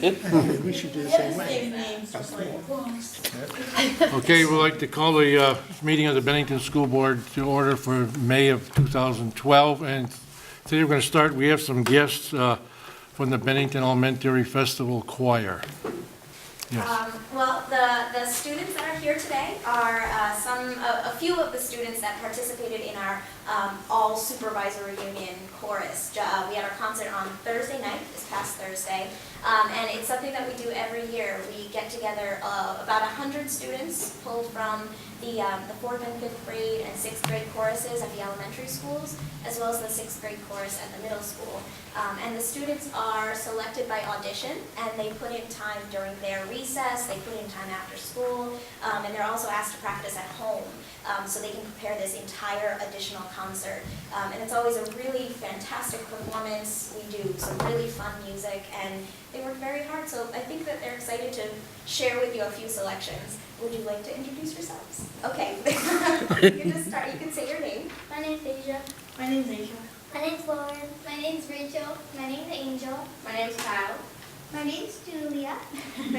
We should do the same way. Okay, we'd like to call the meeting of the Bennington School Board to order for May of 2012. And today we're going to start, we have some guests from the Bennington Elementary Festival Choir. Yes. Well, the students that are here today are a few of the students that participated in our all supervisor reunion chorus. We had our concert on Thursday night, this past Thursday, and it's something that we do every year. We get together about 100 students pulled from the 4th and 5th grade and 6th grade choruses at the elementary schools, as well as the 6th grade chorus at the middle school. And the students are selected by audition, and they put in time during their recess, they put in time after school, and they're also asked to practice at home so they can prepare this entire additional concert. And it's always a really fantastic performance. We do some really fun music, and they work very hard, so I think that they're excited to share with you a few selections. Would you like to introduce yourselves? Okay. You can just start. You can say your name. My name's Asia. My name's Asia. My name's Lauren. My name's Rachel. My name's Angel. My name's Kyle. My name's Julia. And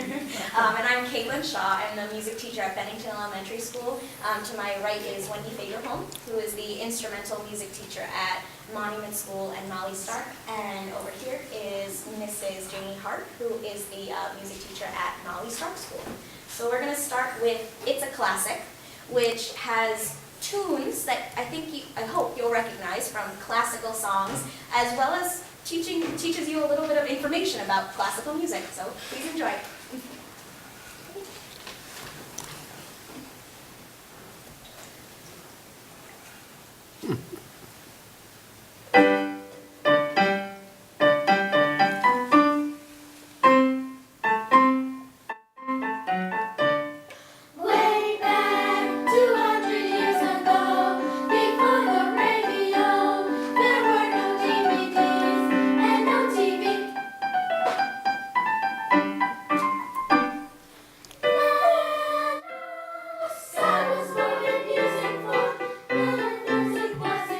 I'm Caitlin Shaw. I'm the music teacher at Bennington Elementary School. To my right is Wendy Fagerholm, who is the instrumental music teacher at Monument School and Molly Stark. And over here is Mrs. Janie Hart, who is the music teacher at Molly Stark School. So we're going to start with It's a Classic, which has tunes that I hope you'll recognize from classical songs, as well as teaches you a little bit of information about classical music. So please enjoy. Way back 200 years ago, before the radio, there were no DVDs and no TV. Sad was what the music for, the music was the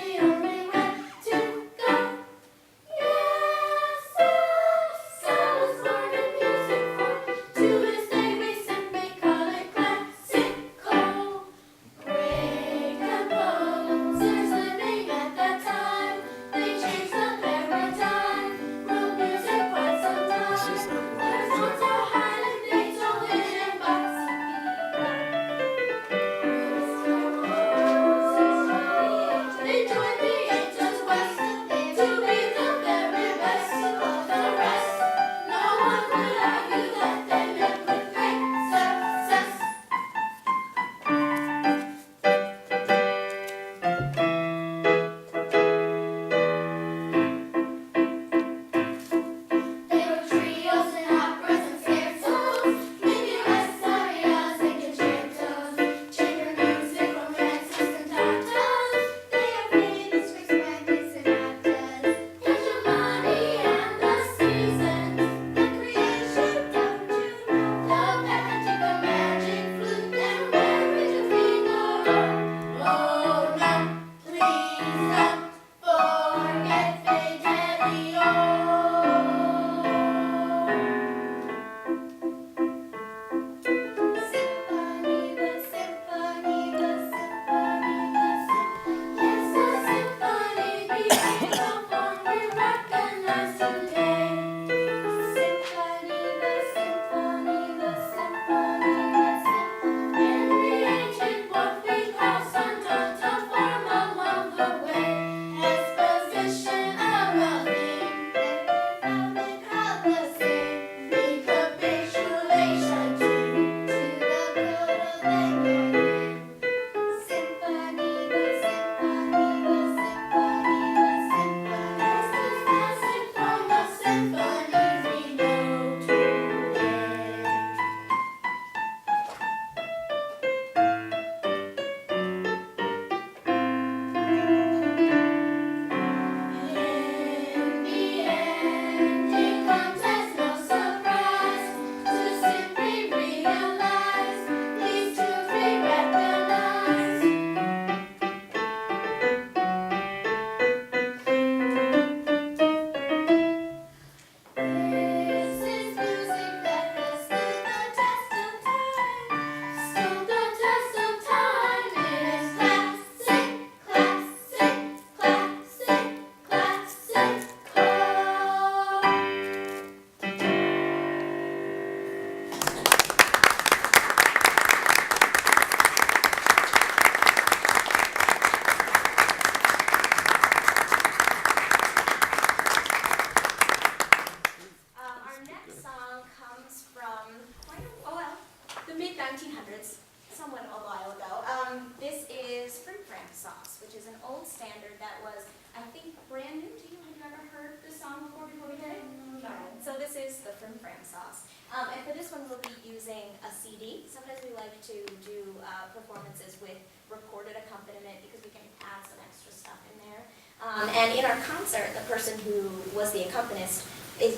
standard that was, I think, brand new to you. Have you ever heard this song before we did it? No. So this is the Frim Fram sauce. And for this one, we'll be using a CD. Sometimes we like to do performances with recorded accompaniment because we can add some extra stuff in there. And in our concert, the person who was the accompanist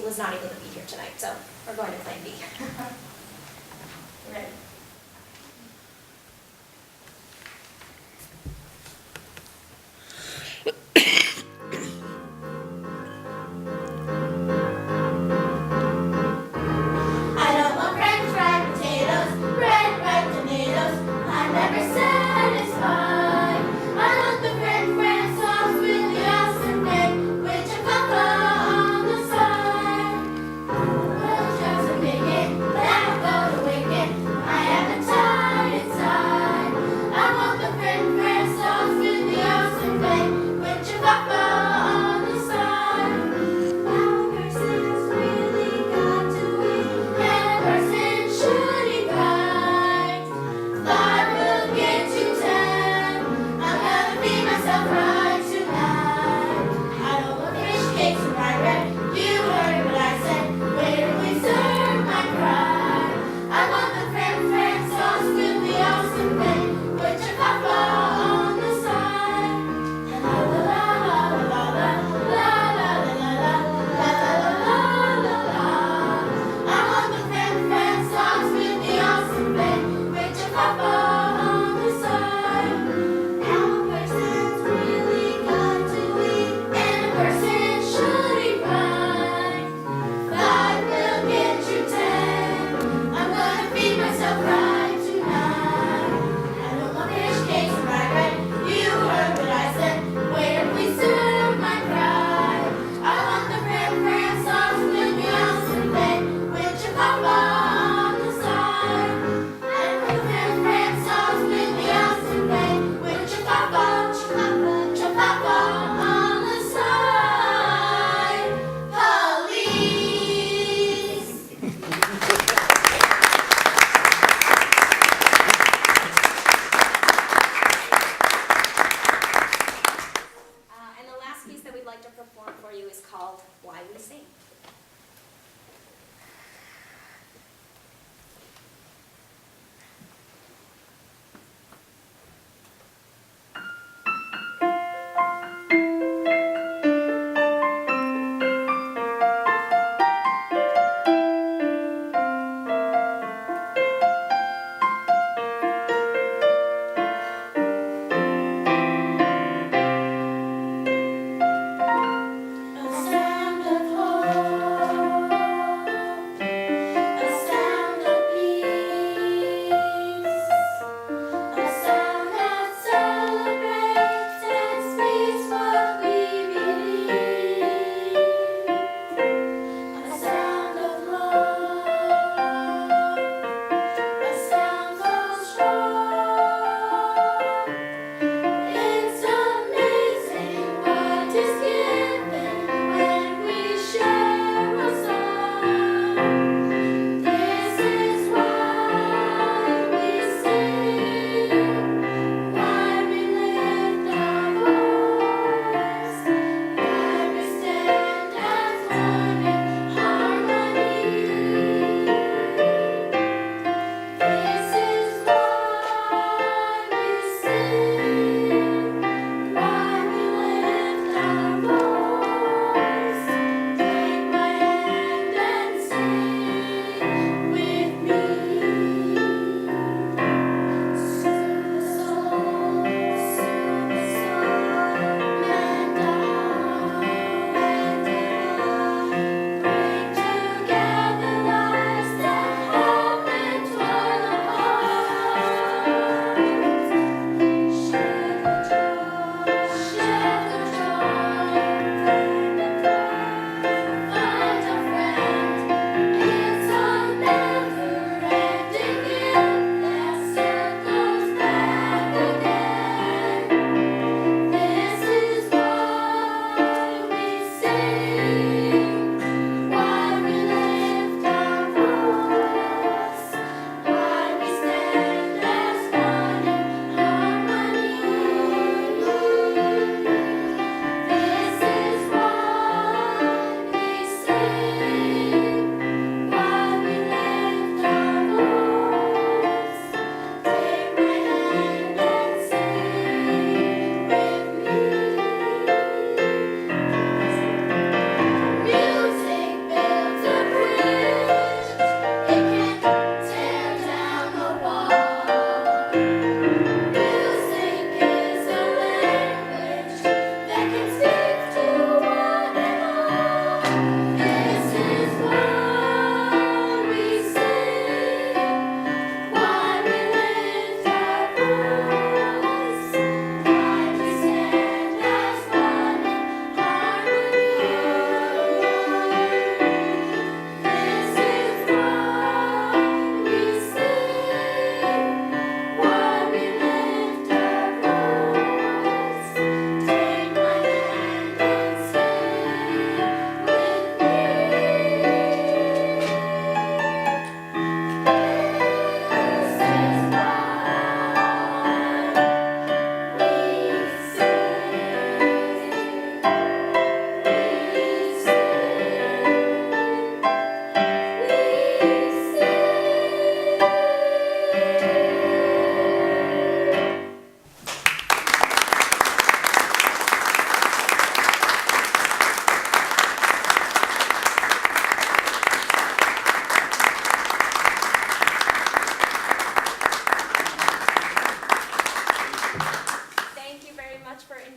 was not able to be here tonight, so we're going to plan B. Ready? I don't want French fried potatoes, red ripe tomatoes. I'm never satisfied. I want the French fry sauce with the awesome egg, with chipotle on the side. Well, just a bigot, but I don't go to Wicked. I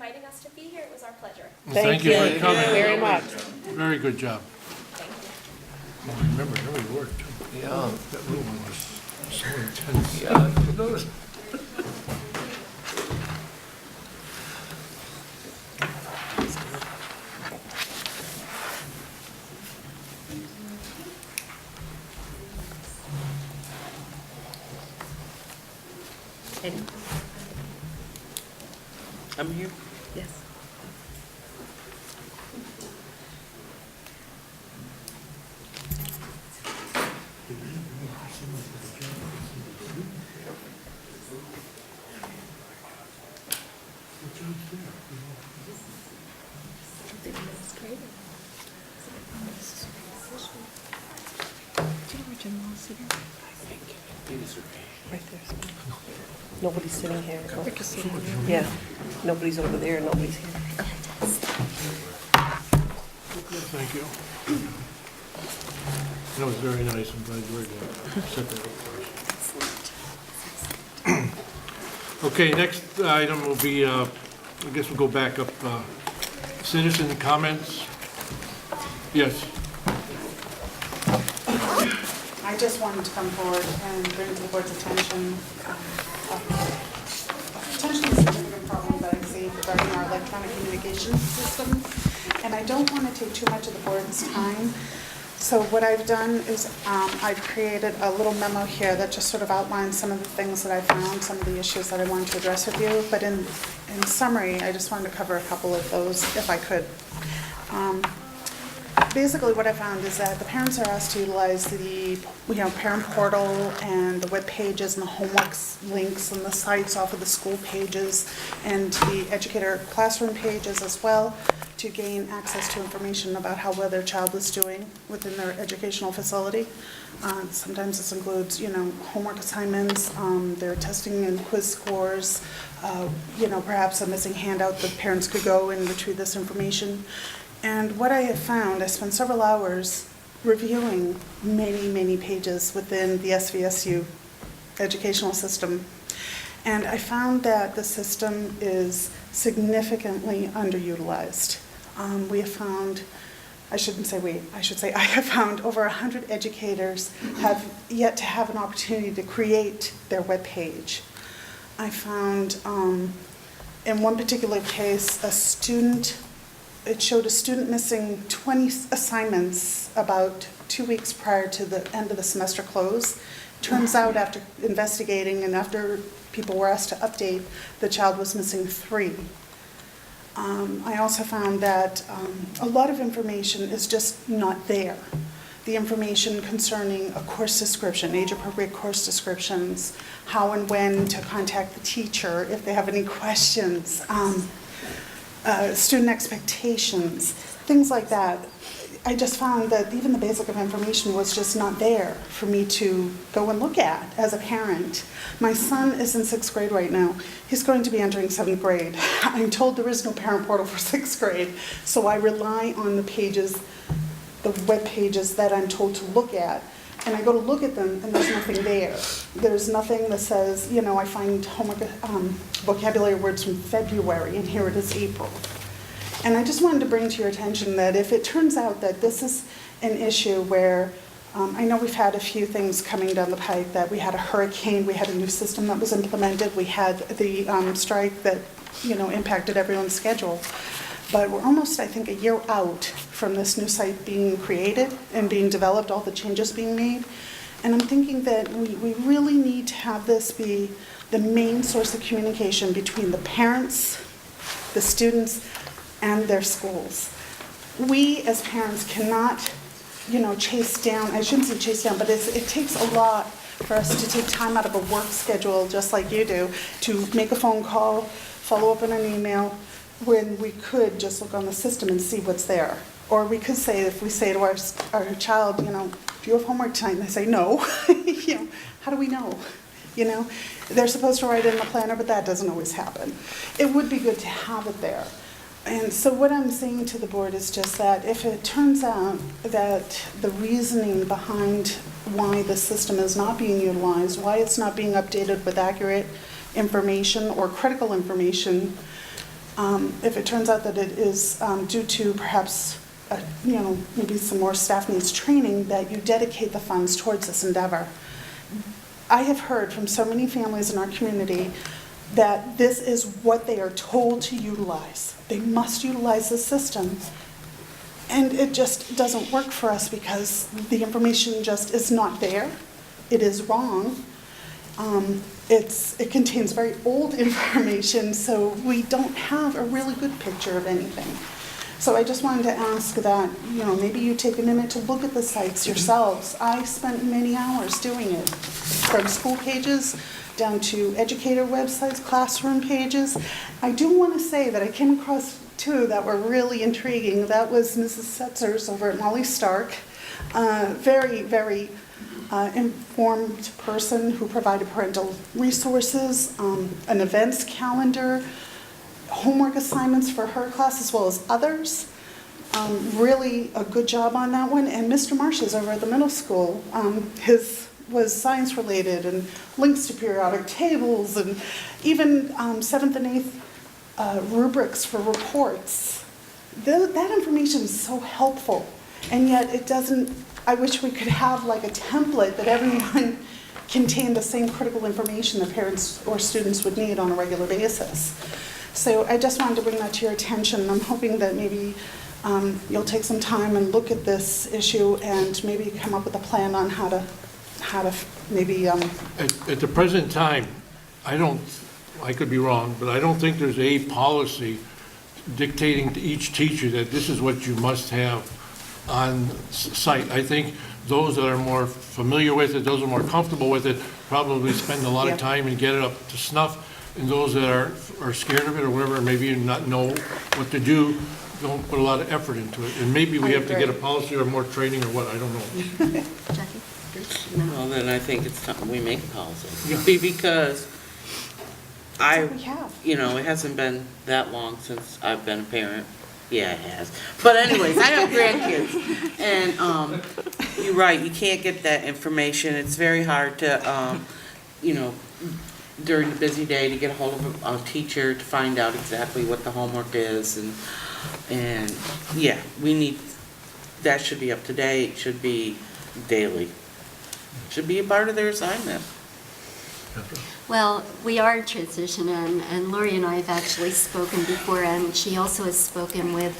inviting us to be here. It was our pleasure. Well, thank you for coming. very much. Very good job. Thank you. I remember every word, too. Yeah, That little one was so intense. yeah, you notice. I'm here. Yes. Right there. Nobody's sitting here. Yeah, nobody's over there, nobody's here. Thank you. That was very nice. I'm glad you were there. Set that up for us. Okay, next item will be, I guess we'll go back up, citizen comments. Yes. I just wanted to come forward and bring to the board's attention a potentially significant problem that I see regarding our electronic communications system. And I don't want to take too much of the board's time. So what I've done is I've created a little memo here that just sort of outlines some of the things that I found, some of the issues that I wanted to address with you. But in summary, I just wanted to cover a couple of those if I could. Basically, what I found is that the parents are asked to utilize the parent portal and the web pages and the homework links and the sites off of the school pages and the educator classroom pages as well to gain access to information about how well their child is doing within their educational facility. Sometimes this includes, homework assignments, their testing and quiz scores, perhaps a missing handout that parents could go and retrieve this information. And what I have found, I spent several hours reviewing many, many pages within the SVSU educational system. And I found that the system is significantly underutilized. We have found, I should say I have found over 100 educators have yet to have an opportunity to create their web page. I found in one particular case, it showed a student missing 20 assignments about 2 weeks prior to the end of the semester close. Turns out after investigating and after people were asked to update, the child was missing 3. I also found that a lot of information is just not there. The information concerning a course description, age-appropriate course descriptions, how and when to contact the teacher if they have any questions, student expectations, things like that. I just found that even the basic of information was just not there for me to go and look at as a parent. My son is in 6th grade right now. He's going to be entering 7th grade. I'm told there is no parent portal for 6th grade, so I rely on the pages, the web pages that I'm told to look at. And I go to look at them, and there's nothing there. There's nothing that says, I find homework vocabulary words from February, and here it is April. And I just wanted to bring to your attention that if it turns out that this is an issue where, I know we've had a few things coming down the pike, that we had a hurricane, we had a new system that was implemented, we had the strike that, impacted everyone's schedule. But we're almost, I think, a year out from this new site being created and being developed, all the changes being made. And I'm thinking that we really need to have this be the main source of communication between the parents, the students, and their schools. We as parents cannot, chase down, I shouldn't say chase down, but it takes a lot for us to take time out of a work schedule, just like you do, to make a phone call, follow up on an email, when we could just look on the system and see what's there. Or we could say, if we say to our child, do you have homework tonight? And they say no. How do we know? They're supposed to write it in the planner, but that doesn't always happen. It would be good to have it there. And so what I'm saying to the board is just that if it turns out that the reasoning behind why the system is not being utilized, why it's not being updated with accurate information or critical information, If it turns out that it is due to perhaps, maybe some more staff needs training, that you dedicate the funds towards this endeavor. I have heard from so many families in our community that this is what they are told to utilize. They must utilize this system. And it just doesn't work for us because the information just is not there. It is wrong. It contains very old information, so we don't have a really good picture of anything. So I just wanted to ask that, maybe you take a minute to look at the sites yourselves. I spent many hours doing it, from school pages down to educator websites, classroom pages. I do want to say that I came across two that were really intriguing. That was Mrs. Setzer's over at Molly Stark. Very, very informed person who provided parental resources, an events calendar, homework assignments for her class as well as others. Really a good job on that one. And Mr. Marsh's over at the middle school. His was science related and links to periodic tables and even 7th and 8th rubrics for reports. That information is so helpful, and yet it doesn't. I wish we could have like a template that everyone contained the same critical information that parents or students would need on a regular basis. So I just wanted to bring that to your attention. I'm hoping that maybe you'll take some time and look at this issue and maybe come up with a plan on how to maybe. At the present time, I could be wrong, but I don't think there's a policy dictating to each teacher that this is what you must have on site. I think those that are more familiar with it, those that are more comfortable with it, probably spend a lot of time and get it up to snuff. And those that are scared of it or whatever, maybe not know what to do, don't put a lot of effort into it. And maybe we have to get a policy or more training or what, I don't know. Well, then I think it's time we make a policy. Yeah. Because we have. it hasn't been that long since I've been a parent. Yeah, it has. But anyways, I have grandkids. And you're right, you can't get that information. It's very hard to, during the busy day to get a hold of a teacher to find out exactly what the homework is. And yeah, that should be up to date, should be daily. Should be a part of their assignment. Well, we are in transition, and Lori and I have actually spoken before, and she also has spoken with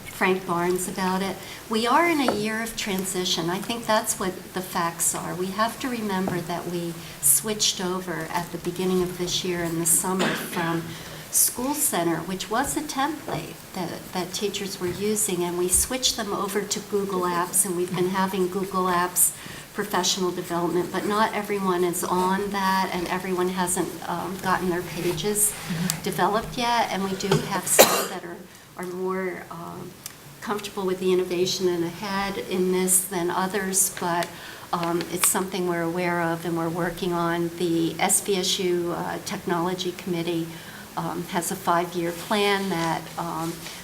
Frank Barnes about it. We are in a year of transition. I think that's what the facts are. We have to remember that we switched over at the beginning of this year in the summer from School Center, which was a template that teachers were using, and we switched them over to Google Apps, and we've been having Google Apps professional development, but not everyone is on that, and everyone hasn't gotten their pages developed yet, and we do have some that are more comfortable with the innovation and ahead in this than others, but it's something we're aware of and we're working on. The SVSU Technology Committee has a 5-year plan that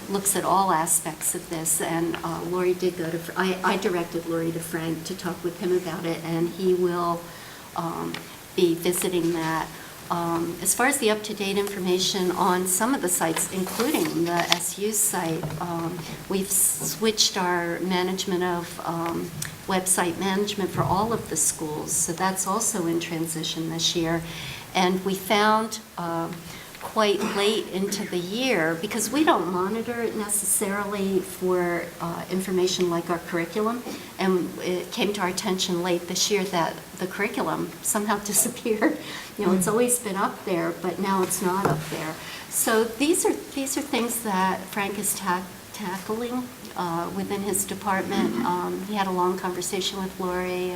looks at all aspects of this, and Lori did go to, I directed Lori to Frank to talk with him about it, and he will be visiting that. As far as the up-to-date information on some of the sites, including the SU site, we've switched our management of website management for all of the schools, so that's also in transition this year. And we found quite late into the year, because we don't monitor it necessarily for information like our curriculum, and it came to our attention late this year that the curriculum somehow disappeared. It's always been up there, but now it's not up there. So these are things that Frank is tackling within his department. He had a long conversation with Lori.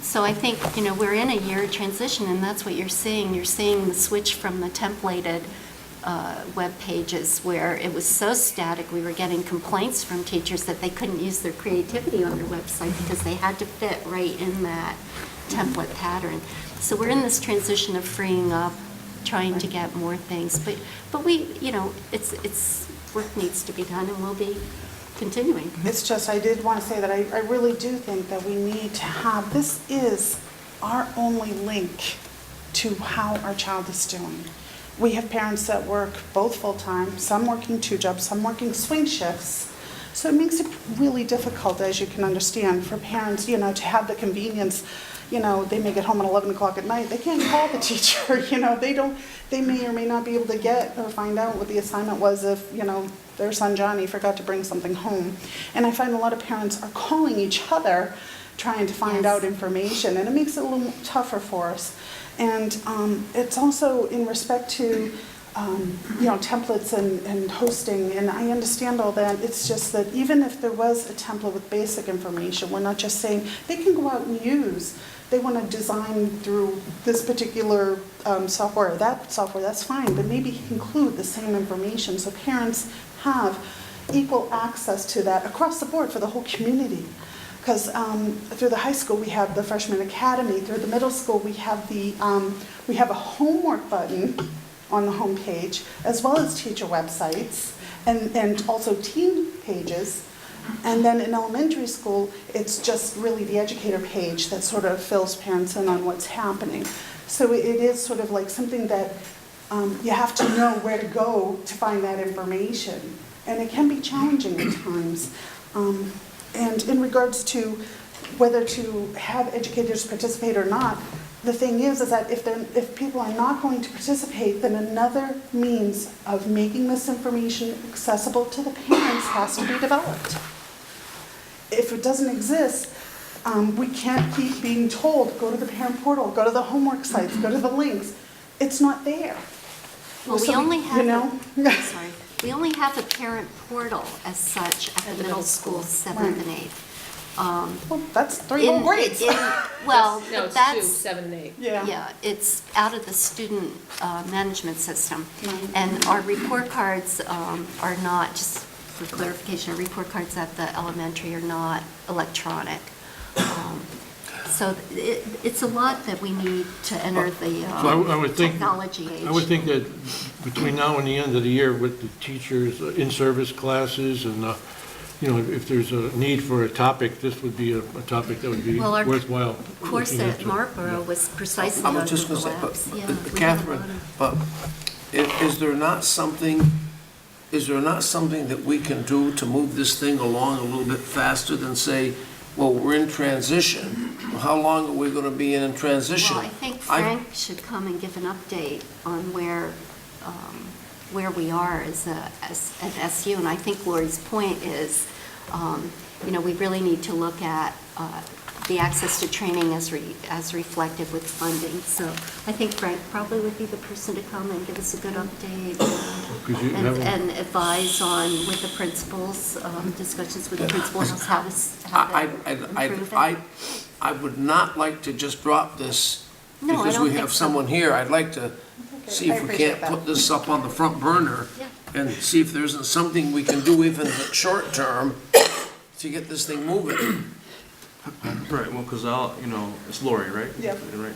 So I think, we're in a year of transition, and that's what you're seeing. You're seeing the switch from the templated web pages where it was so static, we were getting complaints from teachers that they couldn't use their creativity on their website because they had to fit right in that template pattern. So we're in this transition of freeing up, trying to get more things. But we, it's work needs to be done, and we'll be continuing. It's just, I did want to say that I really do think that we need to have, this is our only link to how our child is doing. We have parents that work both full-time, some working 2 jobs, some working swing shifts. So it makes it really difficult, as you can understand, for parents, to have the convenience. They may get home at 11 o'clock at night. They can't call the teacher, they may or may not be able to get or find out what the assignment was if, their son Johnny forgot to bring something home. And I find a lot of parents are calling each other trying to find out information, and it makes it a little tougher for us. And it's also in respect to templates and hosting, and I understand all that. It's just that even if there was a template with basic information, we're not just saying they can go out and use. They want to design through this particular software or that software, that's fine, but maybe include the same information so parents have equal access to that across the board for the whole community. Because through the high school we have the freshman academy, through the middle school we have a homework button on the home page, as well as teacher websites and also teen pages. And then in elementary school, it's just really the educator page that sort of fills parents in on what's happening. So it is sort of like something that you have to know where to go to find that information. And it can be challenging at times. And in regards to whether to have educators participate or not, the thing is that if people are not going to participate, then another means of making this information accessible to the parents has to be developed. If it doesn't exist, we can't keep being told, go to the parent portal, go to the homework sites, go to the links. It's not there. Well, So we only have, Sorry. we only have a parent portal as such at the middle school, 7th and 8th. Well, that's 3 whole grades. Well, No, it's 2, that's, 7 and 8. yeah, it's out of the student management system. And our report cards are not, just for clarification, our report cards at the elementary are not electronic. So it's a lot that we need to enter the So I would think, technology age. I would think that between now and the end of the year with the teachers' in-service classes and, if there's a need for a topic, this would be a topic that would be Well, our worthwhile. course looking at into. Marlboro was precisely I on was just Google going to Apps. say, Yeah, but we had a Catherine, lot of- but is there not something that we can do to move this thing along a little bit faster than say, well, we're in transition. Well, how long are we going to be in transition? Well, I think Frank should come and give an update on where we are as an SU. And I think Lori's point is, we really need to look at the access to training as reflected with funding. So I think Frank probably would be the person to come and give us a good update Could you have him- and advise on, with the principals, discussions with the principals, how to improve it. I would not like to just drop this No, I because don't we think have so. someone here. I'd like to see I if we appreciate can't that. put this up on the front burner Yeah. and see if there isn't something we can do even short term to get this thing moving. Right, well, because it's Lori, right? Yeah. Right.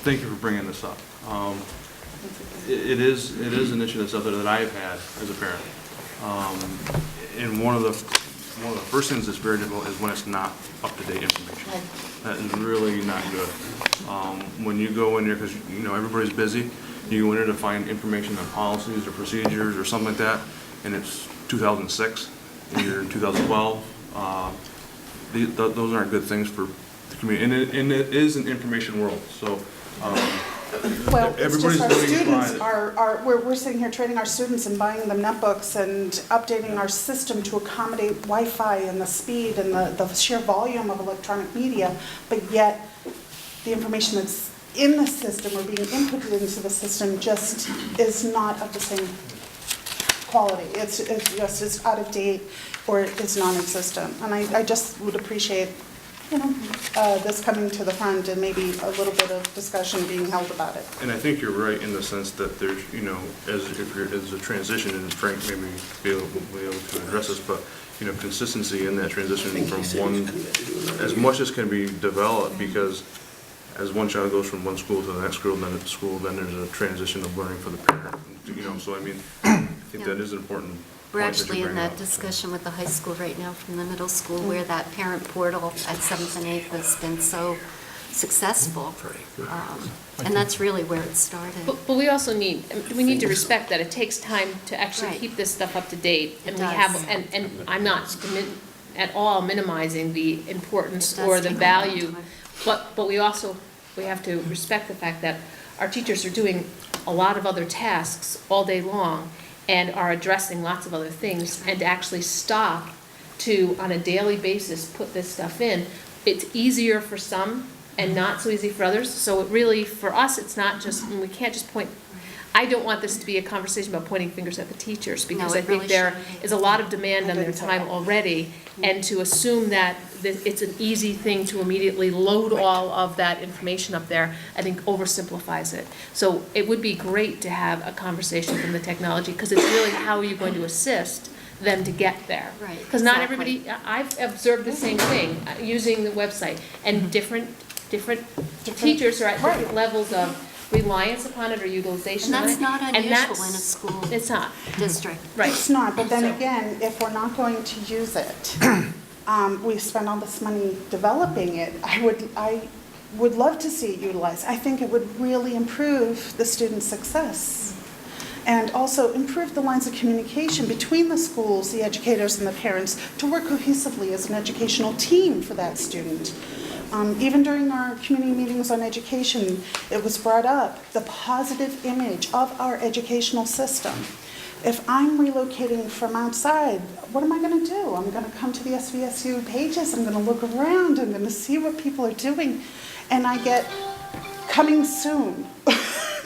Thank you for bringing this up. It is an issue that's out there that I've had as a parent. And one of the first things that's very difficult is when it's not up-to-date information. That is really not good. When you go in there, because everybody's busy, you go in there to find information on policies or procedures or something like that, and it's 2006, and you're in 2012. Those aren't good things for the community, and it is an information world, so Well, it's everybody's just our doing students fine. we're sitting here training our students and buying them netbooks and updating our system to accommodate Wi-Fi and the speed and the sheer volume of electronic media, but yet the information that's in the system or being inputted into the system just is not of the same quality. It's out of date or it's non-existent. And I just would appreciate this coming to the front and maybe a little bit of discussion being held about it. And I think you're right in the sense that there's, as a transition, and Frank maybe will be able to address this, but, consistency in that transition from one, as much as can be developed, because as one child goes from one school to the next school, then there's a transition of learning for the parent, so I think that is an important We're point that you actually in bring that up. discussion with the high school right now from the middle school, where that parent portal at 7th and 8th has been so successful. And that's really where it started. But we also need to respect that it takes time to actually Right. keep this stuff up to date. It And does. we have, and I'm not at all minimizing the importance It does or the take a long value. time. But we have to respect the fact that our teachers are doing a lot of other tasks all day long and are addressing lots of other things, and to actually stop to, on a daily basis, put this stuff in. It's easier for some and not so easy for others. So it really, for us, it's not just, we can't just point, I don't want this to be a conversation about pointing fingers at the teachers, because No, I it think really there shouldn't. is a lot of demand on their didn't say time that. already, and to assume that it's an easy thing to immediately load all of that information up there, I think oversimplifies it. So it would be great to have a conversation from the technology, because it's really how are you going to assist them to get there. Right, Because not exactly. everybody, I've observed the same thing, using the website, and different teachers are at different levels of reliance upon it or utilization And of it. that's not And unusual in a that's- school It's not, district. right. It's not, but then So- again, if we're not going to use it, we spend all this money developing it, I would love to see it utilized. I think it would really improve the student success. And also improve the lines of communication between the schools, the educators, and the parents to work cohesively as an educational team for that student. Even during our community meetings on education, it was brought up, the positive image of our educational system. If I'm relocating from outside, what am I going to do? I'm going to come to the SVSU pages, I'm going to look around, I'm going to see what people are doing, and I get coming soon,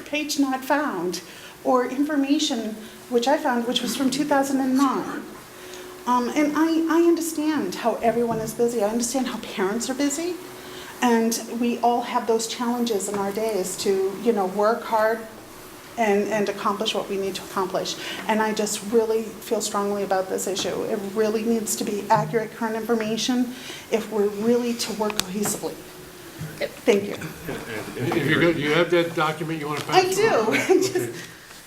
page not found, or information which I found, which was from 2009. And I understand how everyone is busy. I understand how parents are busy. And we all have those challenges in our days to, work hard and accomplish what we need to accomplish. And I just really feel strongly about this issue. It really needs to be accurate, current information if we're really to work cohesively. Thank you. If you're good, you have that document you want to pass? I do. Okay.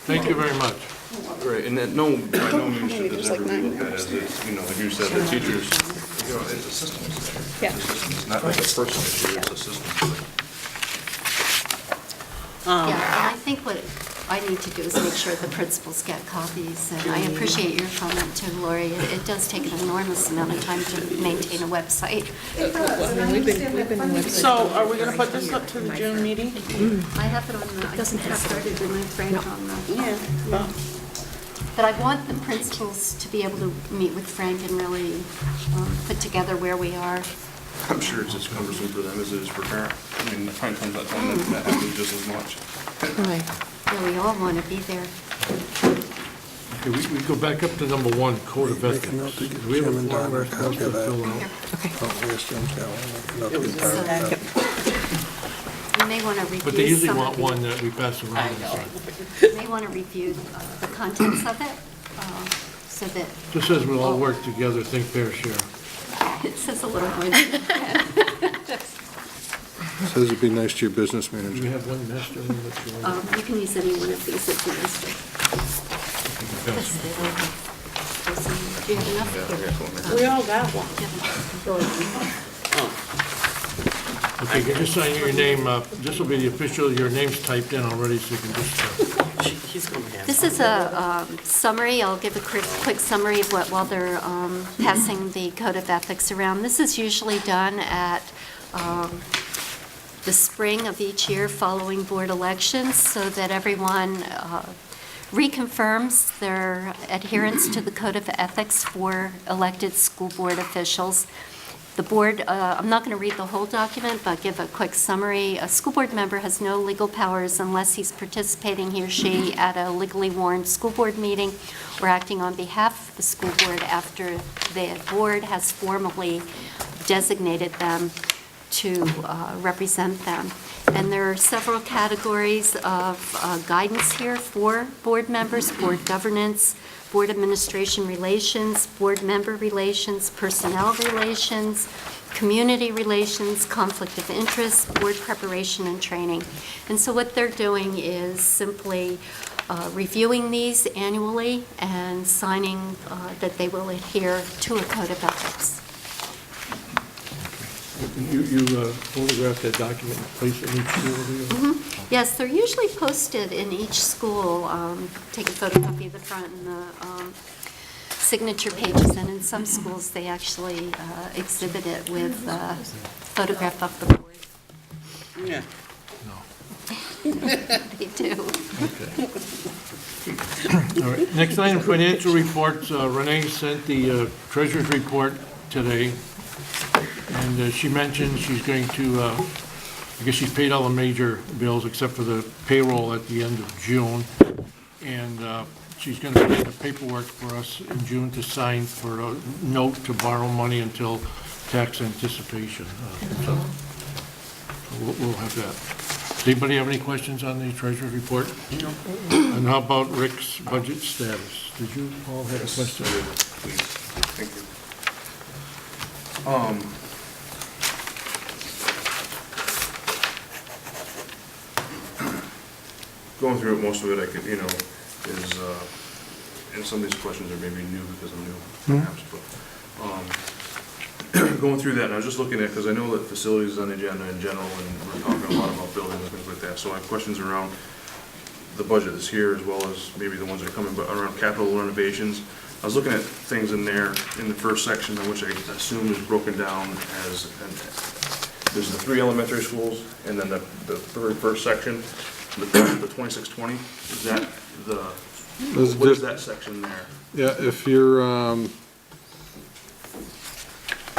Thank you very much. Right, and that by no means should There's this like ever be 9 looked at as, like you said, the teachers, it's a systems thing. Yeah. It's not like a person issue, it's a systems thing. Yeah, and I think what I need to do is make sure the principals get copies, and I appreciate your comment too, Lori. It does take an enormous amount of time to maintain a website. We've been on website. So are we gonna put this up to the June meeting? I have it on the, I think I started with my friend on the. Yeah. But I want the principals to be able to meet with Frank and really put together where we are. I'm sure it's as cumbersome for them as it is for parents. I mean, 9 times out of 10, that happens just as much. Yeah, we all want to be there. Okay, we go back up to number 1, Code of Ethics. Make a note to give Do we have a Jim and form Donna a we're supposed copy to of that. fill out? Oh, yes, Jim, Make a note to give So- Donna a copy. You may want to review But they usually some want of the- one that we pass around. You may want to review the contents of it, so that Just says we'll all work together, think fair share. it says a little more than that. Says it'd be nice to your business Do we manager. have one master one that you want? You can use any one of these if you wish to. Pass. Do you have enough? We all got one. Okay, can you just sign your name, this will be the official, your name's typed in already, so you can just, He's gonna have. This is a summary. I'll give a quick summary of what, while they're passing the Code of Ethics around. This is usually done at the spring of each year following board elections, so that everyone reconfirms their adherence to the Code of Ethics for elected school board officials. The board, I'm not going to read the whole document, but give a quick summary. A school board member has no legal powers unless he's participating, he or she, at a legally warned school board meeting or acting on behalf of the school board after the board has formally designated them to represent them. And there are several categories of guidance here for board members: board governance, board administration relations, board member relations, personnel relations, community relations, conflict of interest, board preparation and training. And so what they're doing is simply reviewing these annually and signing that they will adhere to a code of ethics. You photographed that document and placed it in each school, do you? Yes, they're usually posted in each school. Take a photocopy of the front and the signature pages, and in some schools, they actually exhibit it with photograph of the board. Yeah. They do. All right, next item, financial reports. Renee sent the treasurer's report today, and she mentioned she's going to, I guess she's paid all the major bills except for the payroll at the end of June, and she's going to get the paperwork for us in June to sign for a note to borrow money until tax anticipation. So we'll have that. Does anybody have any questions on the treasurer's report? No. And how about Rick's budget status? Did you, Paul, have a question? Please, thank you. Going through it, most of it I could, is, and some of these questions are maybe new because I'm new, perhaps, but, going through that, and I was just looking at, because I know that facilities is on the agenda in general, and we're talking a lot about buildings and things like that, so I have questions around the budget that's here, as well as maybe the ones that are coming, but around capital renovations. I was looking at things in there, in the first section, which I assume is broken down as, there's the 3 elementary schools, and then the very first section, the 2620, is that what is that section there? Yeah, if you're,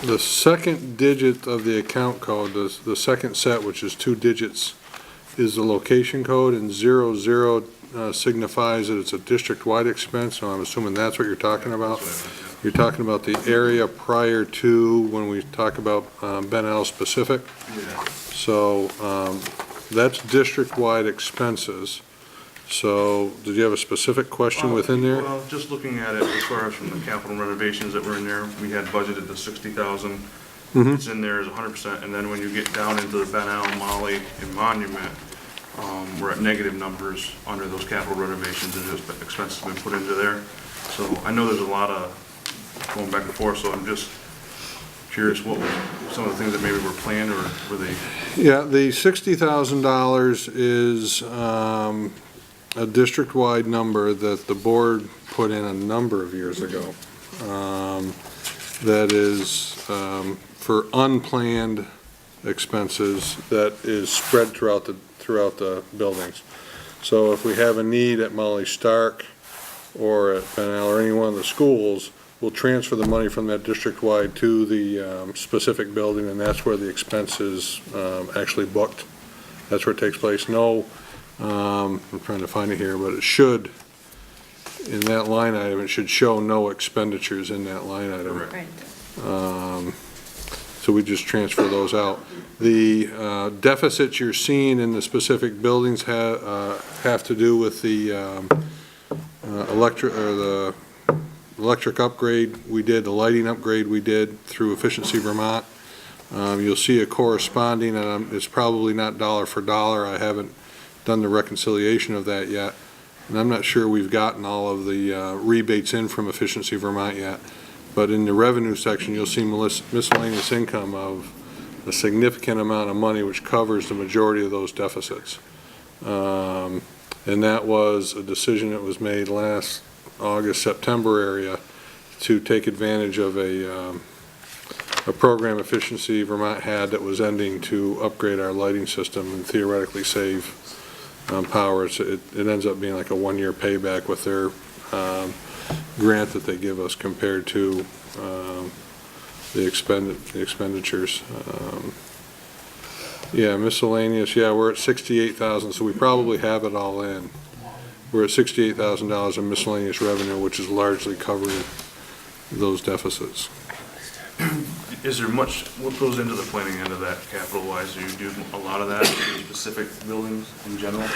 the second digit of the account code, the second set, which is 2 digits, is the location code, and 00 signifies that it's a district-wide expense, so I'm assuming that's what you're talking about. You're talking about the area prior to when we talk about Ben L specific. Yeah. So that's district-wide expenses. So did you have a specific question within there? Well, just looking at it as far as from the capital renovations that were in there, we had budgeted the 60,000. It's in there as 100%, and then when you get down into the Ben Al, Molly, and Monument, we're at negative numbers under those capital renovations, and just expenses have been put into there. So I know there's a lot of going back and forth, so I'm just curious what were some of the things that maybe were planned, or were they? Yeah, the $60,000 is a district-wide number that the board put in a number of years ago. That is for unplanned expenses that is spread throughout the buildings. So if we have a need at Molly Stark or at Ben Al or any one of the schools, we'll transfer the money from that district-wide to the specific building, and that's where the expense is actually booked. That's where it takes place. No, I'm trying to find it here, but it should, in that line item, it should show no expenditures in that line item. Right. So we just transfer those out. The deficits you're seeing in the specific buildings have to do with the electric upgrade we did, the lighting upgrade we did through Efficiency Vermont. You'll see a corresponding, and it's probably not dollar for dollar. I haven't done the reconciliation of that yet, and I'm not sure we've gotten all of the rebates in from Efficiency Vermont yet. But in the revenue section, you'll see miscellaneous income of a significant amount of money, which covers the majority of those deficits. And that was a decision that was made last August, September area to take advantage of a program Efficiency Vermont had that was ending to upgrade our lighting system and theoretically save power. It ends up being like a 1-year payback with their grant that they give us compared to the expenditures. Yeah, miscellaneous, yeah, we're at 68,000, so we probably have it all in. We're at $68,000 in miscellaneous revenue, which is largely covering those deficits. Is there much, what goes into the planning end of that capital-wise? Do you do a lot of that in specific buildings in general?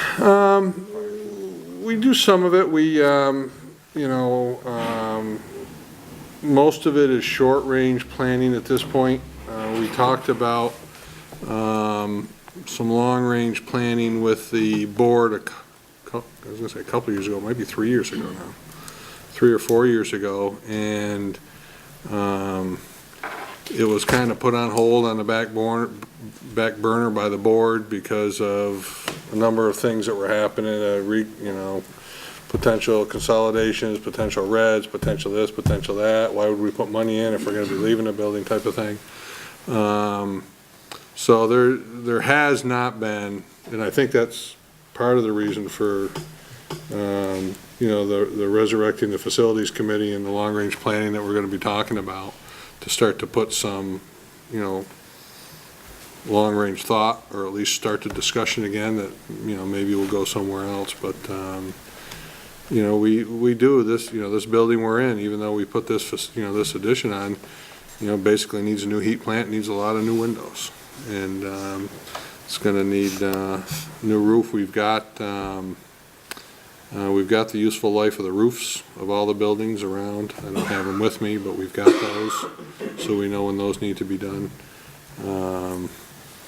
We do some of it. We, most of it is short-range planning at this point. We talked about some long-range planning with the board I was going to say a couple of years ago, maybe 3 years ago now, 3 or 4 years ago, and It was kind of put on hold on the back burner by the board because of a number of things that were happening, potential consolidations, potential reds, potential this, potential that. Why would we put money in if we're going to be leaving the building type of thing? So there has not been, and I think that's part of the reason for, the resurrecting the facilities committee and the long-range planning that we're going to be talking about, to start to put some, long-range thought, or at least start the discussion again that, maybe we'll go somewhere else. But, we do this, this building we're in, even though we put this, this addition on, basically needs a new heat plant, needs a lot of new windows. And it's going to need new roof. We've got the useful life of the roofs of all the buildings around. I don't have them with me, but we've got those, so we know when those need to be done.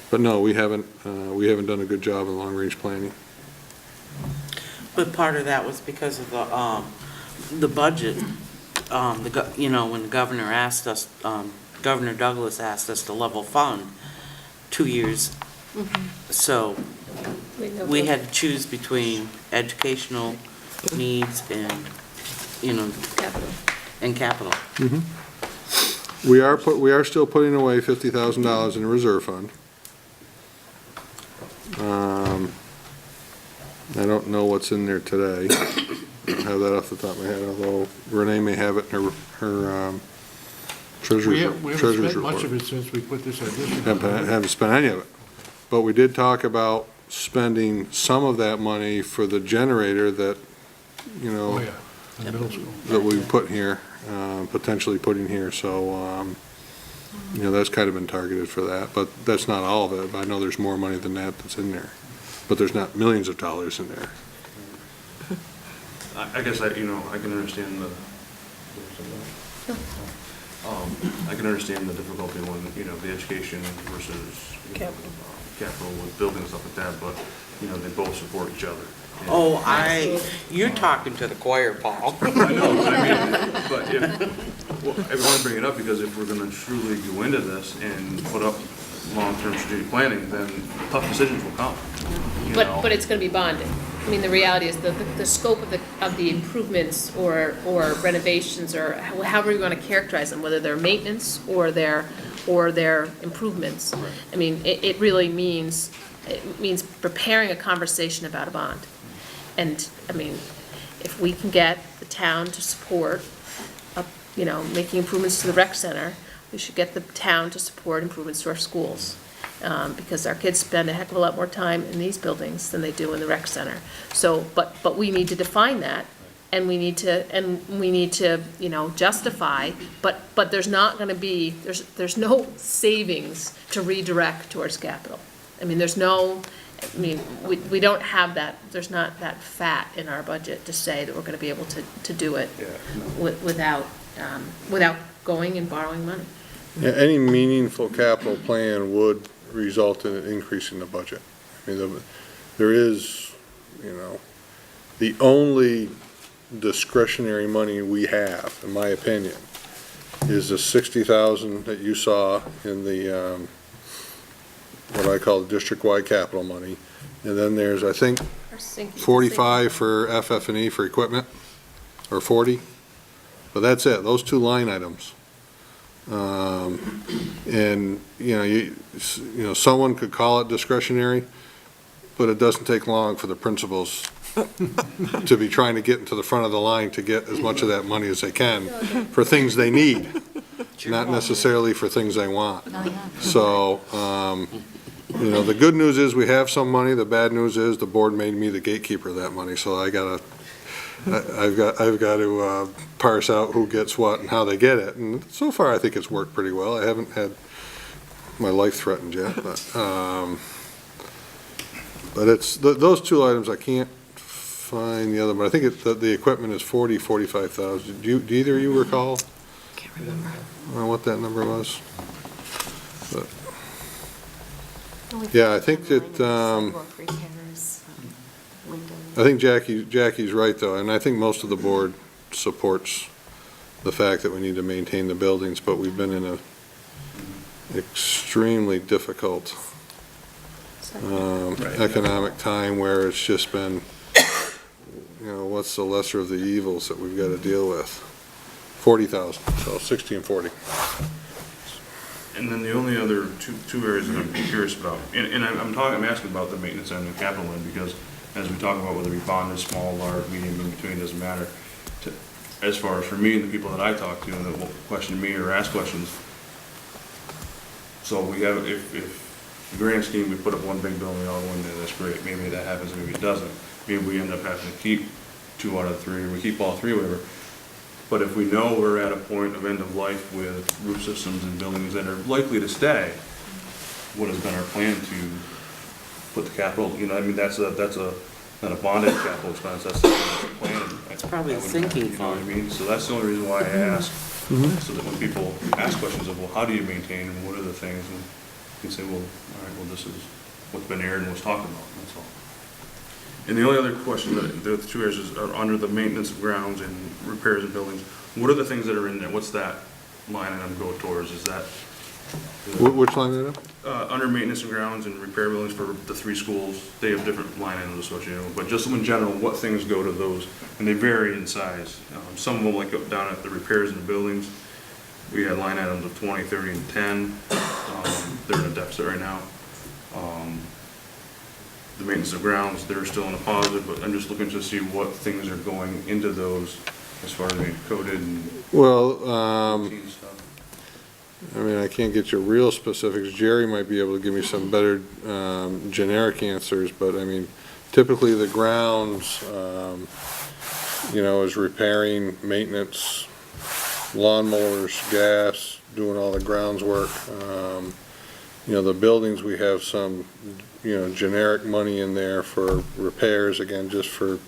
But no, we haven't done a good job in long-range planning. But part of that was because of the budget. When the governor asked us, Governor Douglas asked us to level fund 2 years. So we had to choose between educational needs and, Capital. and capital. We are still putting away $50,000 in a reserve fund. I don't know what's in there today. I don't have that off the top of my head, although Renee may have it in her treasurer's report. We haven't spent much of it since we put this addition. Haven't spent any of it. But we did talk about spending some of that money for the generator that, Oh, yeah, in the middle school. that we put here, potentially putting here. So, that's kind of been targeted for that. But that's not all of it. I know there's more money than that that's in there. But there's not millions of dollars in there. I guess I can understand I can understand the difficulty when, the education versus capital with building and stuff like that, but, they both support each other. And- Oh, you're talking to the choir, Paul. I know, but I want to bring it up because if we're going to truly go into this and put up long-term strategic planning, then tough decisions will come. But it's going to be bonded. I mean, the reality is the scope of the improvements or renovations, or however you want to characterize them, whether they're maintenance or they're improvements. I mean, it really means preparing a conversation about a bond. And, I mean, if we can get the town to support, making improvements to the rec center, we should get the town to support improvements to our schools. Because our kids spend a heck of a lot more time in these buildings than they do in the rec center. So, but we need to define that, and we need to, justify, but there's not gonna be, there's no savings to redirect towards capital. I mean, we don't have that, there's not that fat in our budget to say that we're gonna be able to do it without going and borrowing money. Yeah, any meaningful capital plan would result in an increase in the budget. I mean, there is, the only discretionary money we have, in my opinion, is the $60,000 that you saw in the, what I call the district-wide capital money. And then there's, I think, 45 for FF&E for equipment, or 40. But that's it, those two line items. And, someone could call it discretionary, but it doesn't take long for the principals to be trying to get into the front of the line to get as much of that money as they can for things they need, not necessarily for things they want. So, the good news is we have some money. The bad news is the board made me the gatekeeper of that money, so I've got to parse out who gets what and how they get it. And so far, I think it's worked pretty well. I haven't had my life threatened yet, but it's those two items. I can't find the other, but I think the equipment is 45,000. Do either of you recall? Can't remember. What that number was? But, yeah, I think that. I think Jackie's right, though, and I think most of the board supports the fact that we need to maintain the buildings, but we've been in extremely difficult economic time where it's just been, what's the lesser of the evils that we've got to deal with? 40,000, so 60 and 40. And then the only other two areas that I'm curious about, and I'm asking about the maintenance and the capital end, because as we talk about whether we bond is small, large, medium, in between, doesn't matter. As far as for me and the people that I talk to and that will question me or ask questions, so we have, if the grand scheme, we put up one big building, we all go in there, that's great. Maybe that happens, maybe it doesn't. Maybe we end up having to keep 2 out of 3, or we keep all 3, whatever. But if we know we're at a point of end of life with roof systems and buildings that are likely to stay, what has been our plan to put the capital, that's not a bonded capital expense, that's the plan. It's probably a sinking You know what I fund. mean? So that's the only reason why I ask, so that when people ask questions of, well, how do you maintain, and what are the things, and you can say, well, all right, well, this is what's been aired and what's talked about, that's all. And the only other question, the 2 areas is under the maintenance of grounds and repairs of buildings, what are the things that are in there? What's that line item go towards? Is that? Which line item? Under maintenance of grounds and repair buildings for the 3 schools, they have different line items associated with it, but just in general, what things go to those? And they vary in size. Some of them, like down at the repairs in the buildings, we had line items of 20, 30, and 10. They're in a deficit right now. The maintenance of grounds, they're still in a positive, but I'm just looking to see what things are going into those as far as being coded and Well, routine stuff. I can't get you real specifics. Jerry might be able to give me some better generic answers, but typically the grounds, is repairing, maintenance, lawnmowers, gas, doing all the grounds work. The buildings, we have some, generic money in there for repairs, again, just for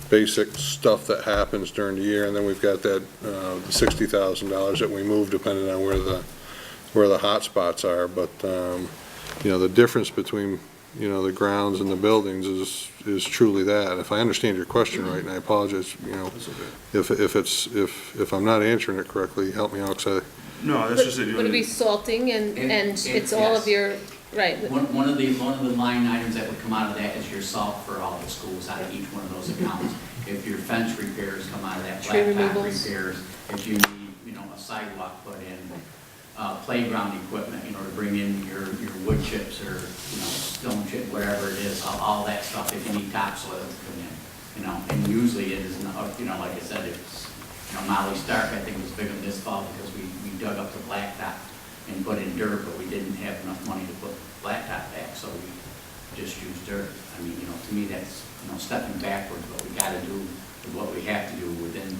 basic stuff that happens during the year. And then we've got that $60,000 that we move depending on where the hot spots are. But, the difference between, the grounds and the buildings is truly that. If I understand your question right, and I apologize, if I'm not answering it correctly, help me out, 'cause No, that's just it. Would it be salting and it's all of your, right? One of the line items that would come out of that is your salt for all the schools out of each one of those accounts. If your fence repairs come out of that, Tree blacktop removals. repairs, if you need, a sidewalk put in, playground equipment, to bring in your wood chips or, stone chip, whatever it is, all that stuff, if you need topsoil to come in, and usually it is, like I said, it's, Molly Stark, I think, was big on this fall because we dug up the blacktop and put in dirt, but we didn't have enough money to put blacktop back, so we just used dirt. To me, that's, stepping backwards, but we gotta do with what we have to do within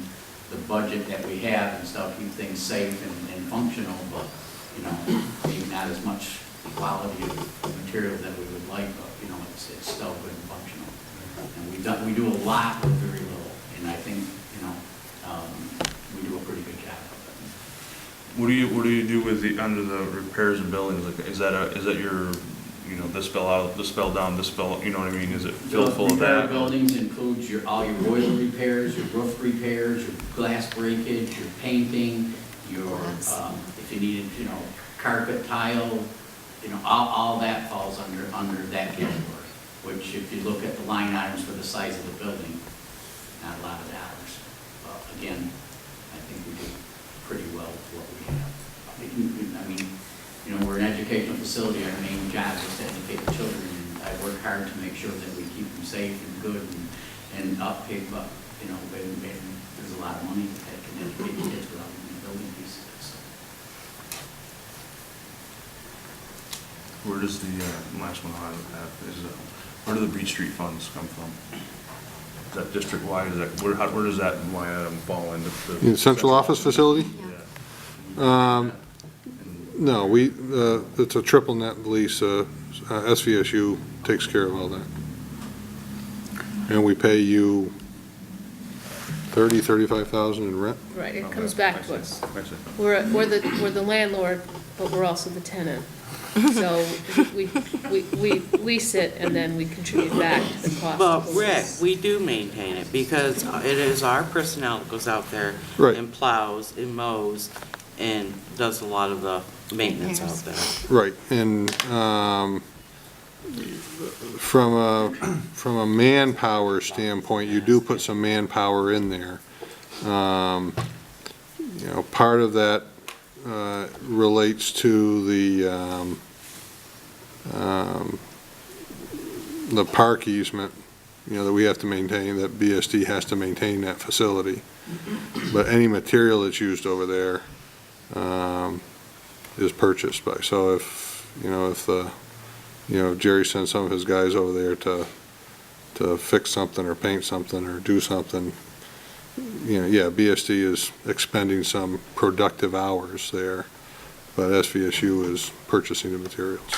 the budget that we have and stuff, keep things safe and functional, but, maybe not as much quality of material that we would like, but, it's still good and functional. And we do a lot with very little, and I think, we do a pretty good job of it. What do you do with under the repairs and buildings? Like, is that your, this fell out, this fell down, this fell, you know what I mean? Is it filled full of Repair that? buildings includes all your boiler repairs, your roof repairs, your glass breakage, your painting, your, if you needed, carpet, tile, all that falls under that category, which if you look at the line items for the size of the building, not a lot of dollars. But again, I think we do pretty well with what we have. We're an educational facility. Our main job is to educate the children, and I work hard to make sure that we keep them safe and good and upkeep. But there's a lot of money that can educate the kids without even building pieces. Where does the last one I have is where do the Beach Street funds come from? Is that district wide? Is that where does that line item fall into? in central office facility? Yeah. No, it's a triple net lease. SVSU takes care of all that. And we pay you $35,000 in rent. Right, it comes back to us. I see. We're the landlord, but we're also the tenant. So we lease it and then we contribute back to the cost. But of the Rick, lease. we do maintain it because it is our personnel that goes out there Right. and plows and mows and does a lot of the maintenance out there. Right, and from a manpower standpoint, you do put some manpower in there. You know, part of that relates to the park easement, you know, that we have to maintain, that BSD has to maintain that facility. But any material that's used over there is purchased by, so if, you know, if Jerry sends some of his guys over there to fix something or paint something or do something, you know, yeah, BSD is expending some productive hours there, but SVSU is purchasing the materials.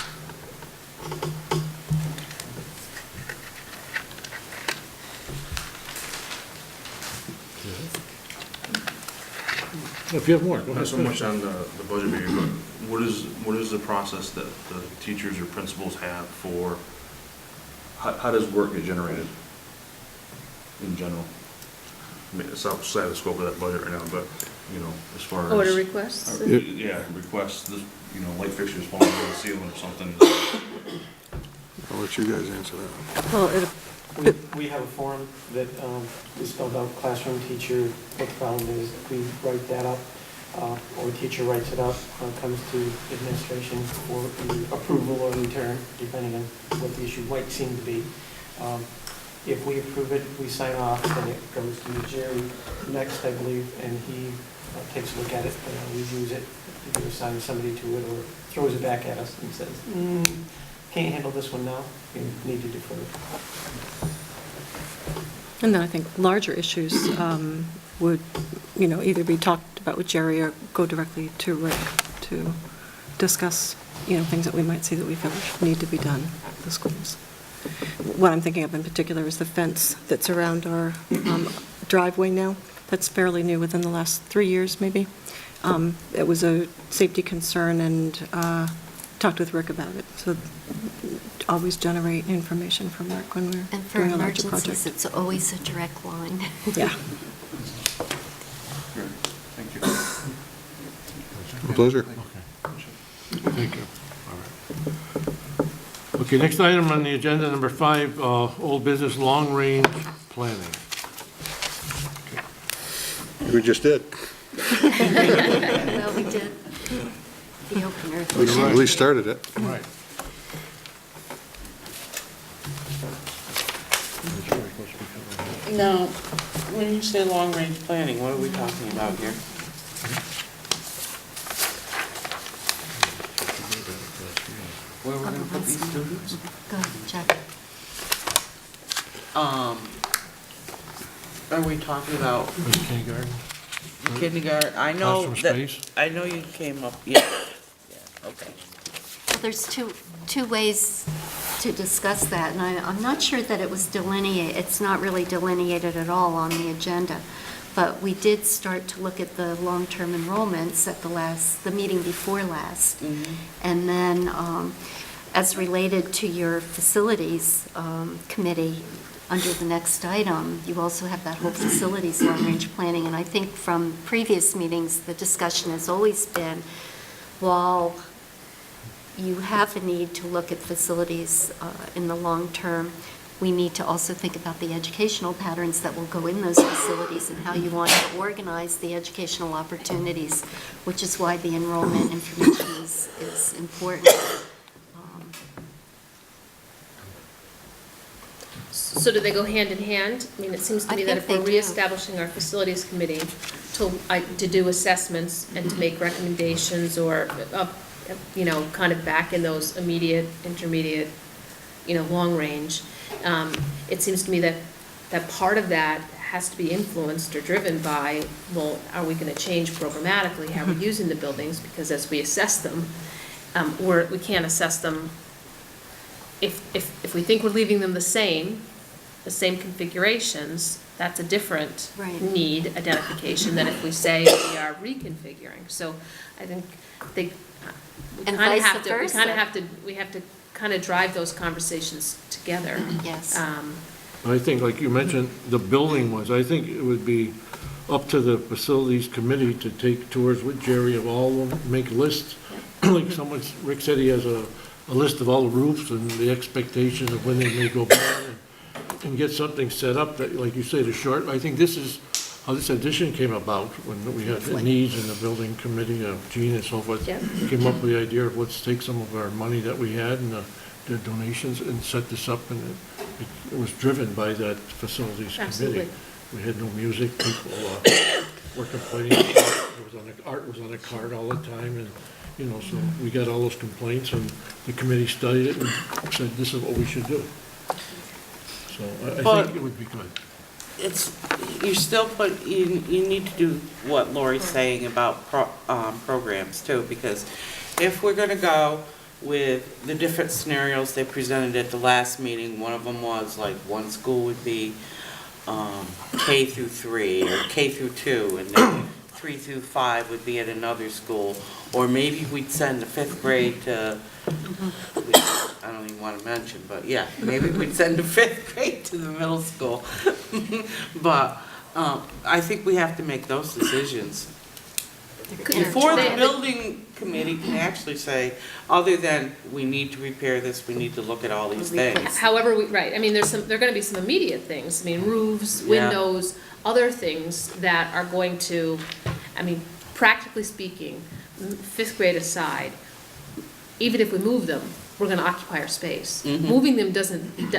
If you have more, go Not ahead. so much on the budget meeting, but what is the process that the teachers or principals have for, how does work get generated in general? I mean, it's outside the scope of that budget right now, but, you know, as far as. Order requests? Yeah, requests, this, you know, light fixtures falling on the ceiling or something. I'll let you guys answer that. Well, We have a form that is spelled out, classroom teacher, what the problem is, we write that up, or a teacher writes it up, comes to administration for either approval or return, depending on what the issue might seem to be. If we approve it, we sign off, then it goes to Jerry next, I believe, and he takes a look at it, reviews it, either assigns somebody to it or throws it back at us and says, can't handle this one now, you need to defer it. and then I think larger issues would, you know, either be talked about with Jerry or go directly to Rick to discuss, you know, things that we might see that we feel need to be done at the schools. What I'm thinking of in particular is the fence that's around our driveway now. That's fairly new, within the last 3 years, maybe. It was a safety concern, and talked with Rick about it. So always generate information from Rick when we're And for doing a larger emergencies, project. it's always a direct line. Yeah. Great, thank you. A pleasure. Thank you. All right. Okay, next item on the agenda, number 5, old business long-range planning. We just did. Well, we did the opener. We at least started it. Right. Now, when you say long-range planning, what are we talking about here? Where we're gonna put these students? Go ahead, Jack. Are we talking about Mr. Kindergarten? kindergarten? I know Classroom that, space? I know you came up, yeah, okay. Well, there's two ways to discuss that, and I'm not sure that it was delineated, it's not really delineated at all on the agenda, but we did start to look at the long-term enrollments at the meeting before last. And then, as related to your facilities committee, under the next item, you also have that whole facilities long-range planning, and I think from previous meetings, the discussion has always been, while you have a need to look at facilities in the long term, we need to also think about the educational patterns that will go in those facilities and how you want to organize the educational opportunities, which is why the enrollment information is important. So do they go hand in hand? I mean, it seems to I me that think if we're they do. reestablishing our facilities committee to do assessments and to make recommendations or, you know, kind of back in those immediate, intermediate, you know, long range, it seems to me that part of that has to be influenced or driven by, well, are we going to change programmatically how we're using the buildings? Because as we assess them, we can't assess them, if we think we're leaving them the same configurations, that's a different Right. need identification than if we say we are reconfiguring. So I think we And kind of vice have to, versa. we have to kind of drive those conversations together. Yes. I think, like you mentioned, the building ones, I think it would be up to the facilities committee to take tours with Jerry of all of them, make lists. Like Rick said, he has a list of all the roofs and the expectation of when they may go bad, and get something set up that, like you say, I think this is how this addition came about, when we had the needs in the building committee, Gene and so forth. Yeah. Came up with the idea of let's take some of our money that we had and the donations and set this up, and it was driven by that facilities committee. Absolutely. We had no music, people were complaining, art was on a card all the time, and, you know, so we got all those complaints, and the committee studied it and said, this is what we should do. So I think it would be good. You need to do what Lori's saying about programs too, because if we're gonna go with the different scenarios they presented at the last meeting, one of them was like one school would be K through 3 or K through 2, and then 3 through 5 would be at another school, or maybe we'd send the 5th grade to, I don't even want to mention, but yeah, maybe we'd send the 5th grade to the middle school. But I think we have to make those decisions before the building committee can actually say, other than we need to repair this, we need to look at all these things. However, right, I mean, there are going to be some immediate things, I mean, roofs, windows, other things that are going to, I mean, practically speaking, 5th grade aside, even if we move them, we're going to occupy our space. Moving them doesn't,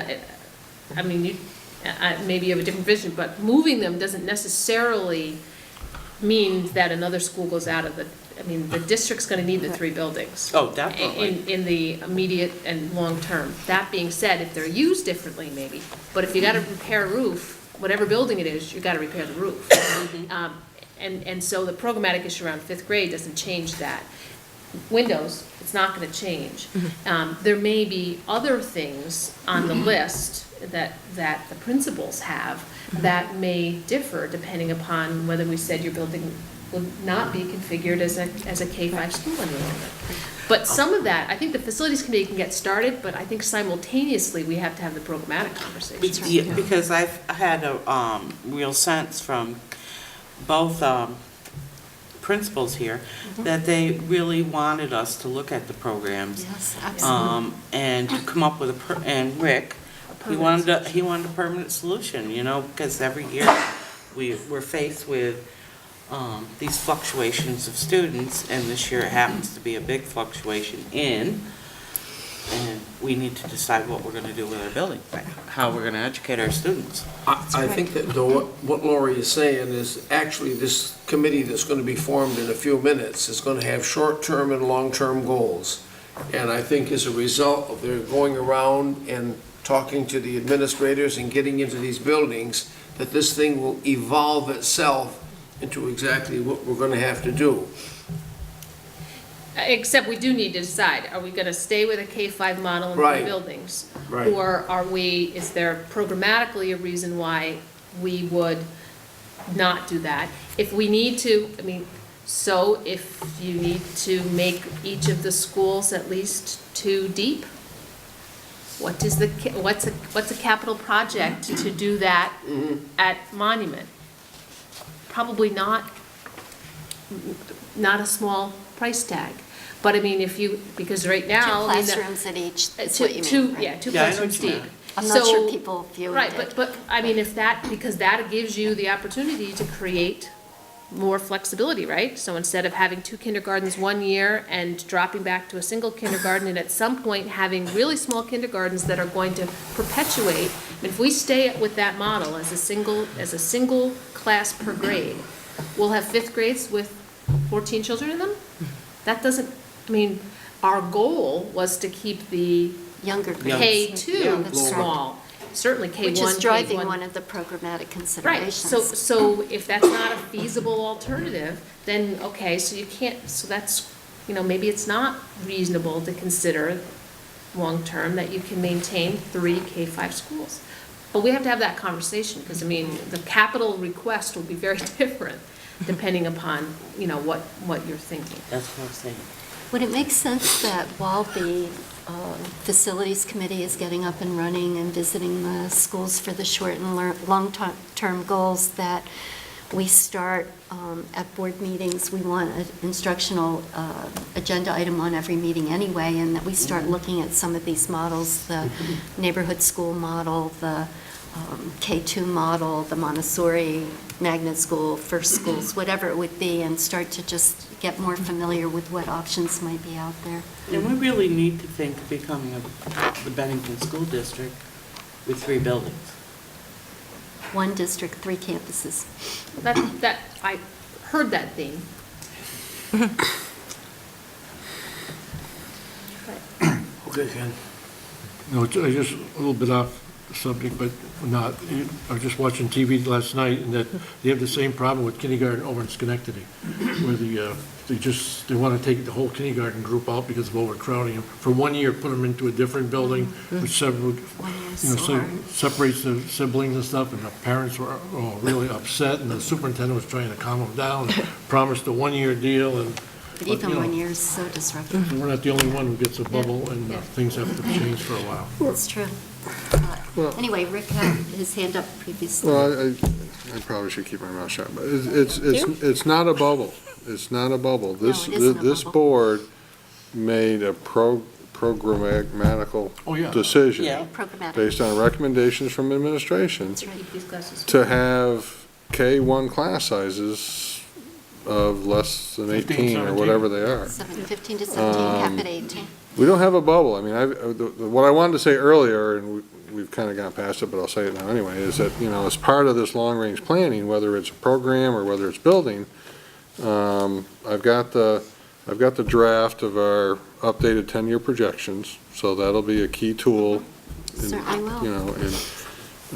I mean, maybe you have a different vision, but moving them doesn't necessarily mean that another school goes out of the, I mean, the district's going to need the 3 buildings. Oh, definitely. In the immediate and long term. That being said, if they're used differently, maybe, but if you got to repair a roof, whatever building it is, you got to repair the roof. And so the programmatic issue around 5th grade doesn't change that. Windows, it's not going to change. There may be other things on the list that the principals have that may differ depending upon whether we said your building would not be configured as a K-5 school enrollment. But some of that, I think the facilities committee can get started, but I think simultaneously we have to have the programmatic conversation. Yeah, because I've had a real sense from both principals here that they really wanted us to look at the programs. Yes, absolutely. And to come up with and Rick, he wanted a permanent solution, you know, because every year we're faced with these fluctuations of students, and this year it happens to be a big fluctuation and we need to decide what we're going to do with our building, how we're going to educate our students. I think that though what Lori is saying is actually this committee that's going to be formed in a few minutes is going to have short-term and long-term goals. And I think as a result of their going around and talking to the administrators and getting into these buildings, that this thing will evolve itself into exactly what we're going to have to do. Except we do need to decide, are we going to stay with a K-5 model in the buildings? Right. Or is there programmatically a reason why we would not do that? If we need to, I mean, so if you need to make each of the schools at least 2 deep, what's a capital project to do that at Monument? Probably not a small price tag. But I mean, because right now. 2 classrooms at each, is what you mean, right? Yeah, 2 classrooms deep. I'm not sure people view it. Right, but I mean, because that gives you the opportunity to create more flexibility, right? So instead of having 2 kindergartens 1 year and dropping back to a single kindergarten, and at some point having really small kindergartens that are going to perpetuate, if we stay with that model as a single class per grade, we'll have 5th grades with 14 children in them? That doesn't, I mean, our goal was to keep the Younger grades. K2 small, certainly K1, Which is driving K1. one of the programmatic Right, considerations. so if that's not a feasible alternative, then, okay, so you can't, so that's, maybe it's not reasonable to consider long-term that you can maintain 3 K-5 schools. But we have to have that conversation, because, I mean, the capital request will be very different depending upon, what you're thinking. That's what I'm saying. Would it make sense that while the facilities committee is getting up and running and visiting the schools for the short and long-term goals, that we start at board meetings, we want an instructional agenda item on every meeting anyway, and that we start looking at some of these models, the neighborhood school model, the K2 model, the Montessori magnet school, first schools, whatever it would be, and start to just get more familiar with what options might be out there. And we really need to think of becoming the Bennington School District with 3 buildings. 1 district, 3 campuses. That, I heard that theme. Okay, Ken. No, I just, a little bit off subject, but not. I was just watching TV last night, and that they have the same problem with kindergarten over in Schenectady, where they want to take the whole kindergarten group out because of overcrowding them. For 1 year, put them into a different building, which separates the siblings and stuff, and the parents were really upset, and the superintendent was trying to calm them down, promised a 1-year deal, and But even 1 year is so disruptive. we're not the only one who gets a bubble, and things have to change for a while. That's true. Anyway, Rick had his hand up previously. Well, I probably should keep my mouth shut, but it's not a bubble. It's not a bubble. This it isn't a this bubble. board made a programmatical decision Programmatic. based on recommendations from administration That's right. Keep these classes. to have K1 class sizes of less than 15, 18 or 17. whatever they are. 15 to 17, cap at 18. We don't have a bubble. I mean, what I wanted to say earlier, and we've kind of gone past it, but I'll say it now anyway, is that, as part of this long-range planning, whether it's a program or whether it's building, I've got the draft of our updated 10-year projections, so that'll be a key tool. Certainly will.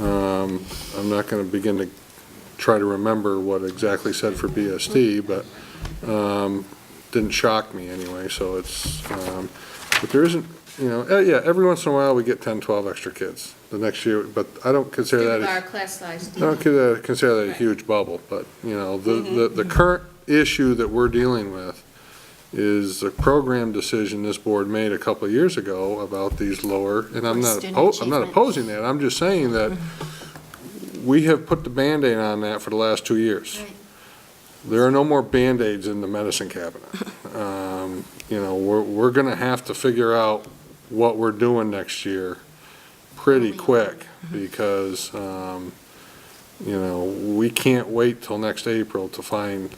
I'm not going to begin to try to remember what exactly said for BSD, but didn't shock me anyway, so it's, but there isn't, every once in a while we get 10, 12 extra kids the next year, but I don't consider that, Our class size. I don't consider that a huge bubble, but, the current issue that we're dealing with is a program decision this board made a couple of years ago about these lower, and I'm not opposing that, I'm just saying that we have put the Band-Aid on that for the last 2 years. Right. There are no more Band-Aids in the medicine cabinet. We're gonna have to figure out what we're doing next year pretty quick, because, we can't wait till next April to find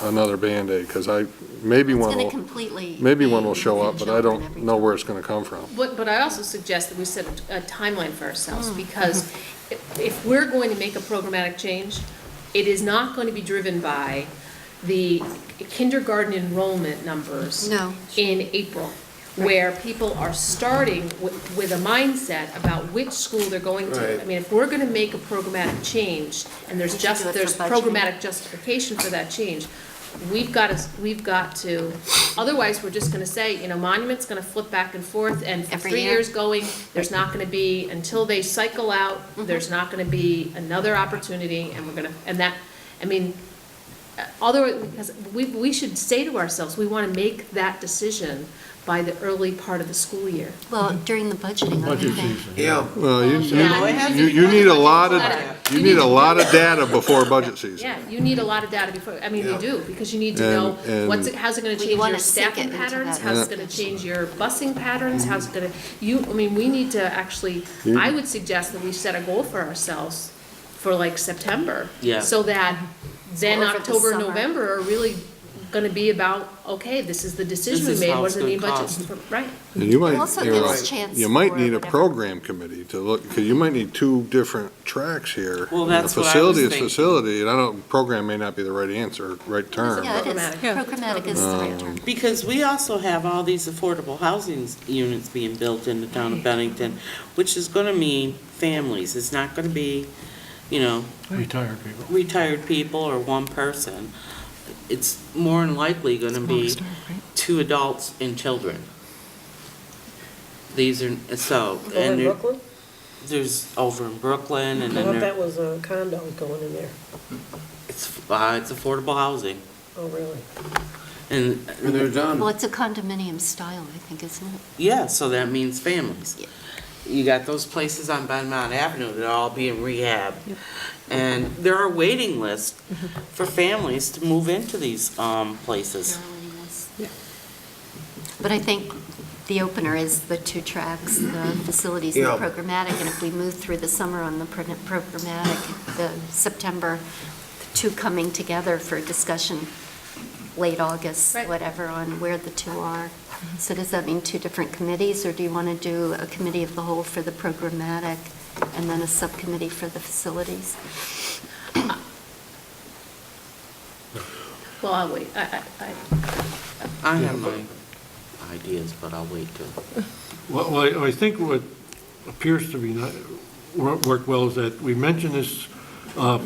another Band-Aid, because maybe one will show up, but I don't know where it's gonna come from. But I also suggest that we set a timeline for ourselves, because if we're going to make a programmatic change, it is not going to be driven by the kindergarten enrollment numbers in April, where people are starting with a mindset about which school they're going to. Right. I mean, if we're going to make a programmatic change, and there's programmatic justification for that change, we've got to, otherwise we're just going to say, Monument's going to flip back and forth, and for Every 3 year. years going, there's not going to be, until they cycle out, there's not going to be another opportunity, and we're going to, and that, I mean, otherwise, because we should say to ourselves, we want to make that decision by the early part of the school year. Well, during the budgeting, I would Budget think. season. Yeah. Well, you You need a lot of, You you need need a to- lot of data before budget season. Yeah, you need a lot of data before, I mean, you Yeah. do, because you need to know And- how's it gonna Well, you change wanna your sync it staffing into patterns, that. how's it gonna change your busing patterns, how's it gonna, we need to actually, I would suggest that we set a goal for ourselves for like September. Yeah. So that then Over the October, summer. November are really gonna be about, okay, this is the decision we This is made, how what it's does it mean gonna budgets, cost. right? And you might, It also you know, gives chance you might for need a whatever. program committee to look, because you might need 2 different tracks here. Well, And that's a what I was facility is thinking. facility, and program may not be the right answer, right term. Yeah, it is. Programmatic. Yeah. Programmatic is the right term. Because we also have all these affordable housing units being built in the town of Bennington, which is gonna mean families. It's not gonna be, Retired people. retired people or one person. It's more than likely gonna be 2 adults and children. These are, so, Over in and Brooklyn? there's over in Brooklyn, and I then thought there, that was a condo going in there. it's affordable housing. Oh, really? And, And they're done. Well, it's a condominium style, I think, isn't it? yeah, so that means families. Yeah. you got those places on Benmont Avenue that are all being rehabbed. And there are waiting lists for families to move into these places. But I think the opener is the two tracks, the facilities and the Yeah. programmatic, and if we move through the summer on the programmatic, the September, the two coming together for discussion, late August, Right. whatever, on where the two are. So does that mean two different committees, or do you want to do a committee of the whole for the programmatic and then a subcommittee for the facilities? Well, I'll wait. I have my ideas, but I'll wait till. Well, I think what appears to be work well is that we mentioned this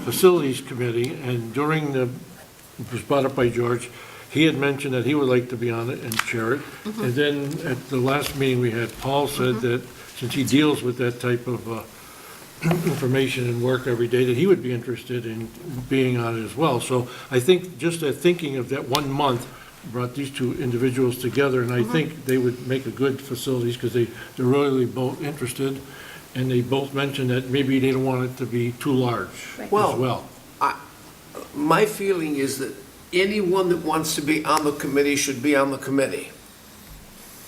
facilities committee, and during the, it was brought up by George, he had mentioned that he would like to be on it and chair it. And then at the last meeting we had, Paul said that since he deals with that type of information and work every day, that he would be interested in being on it as well. So I think just that thinking of that 1 month brought these two individuals together, and I think they would make a good facilities, because they're really both interested, and they both mentioned that maybe they don't want it to be too large as Well, well. My feeling is that anyone that wants to be on the committee should be on the committee.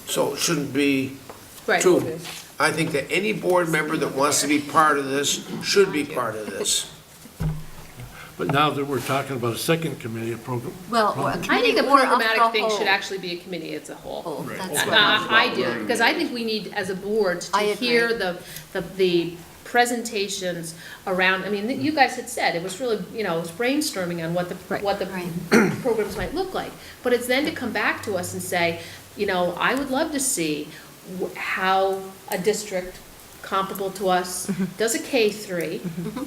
So it shouldn't be Right. two. I think that any board member that wants to be part of this should be part of this. But now that we're talking about a second committee, a program. Well, a I think committee the or of programmatic thing whole. should actually be a committee as a whole. Whole, that's what I I do, because I think we need, as a board, to I agree. hear the presentations around, I mean, you guys had said, it was really, it was brainstorming on what the Right. programs might look like. But it's then to come back to us and say, I would love to see how a district comparable to us does a K-3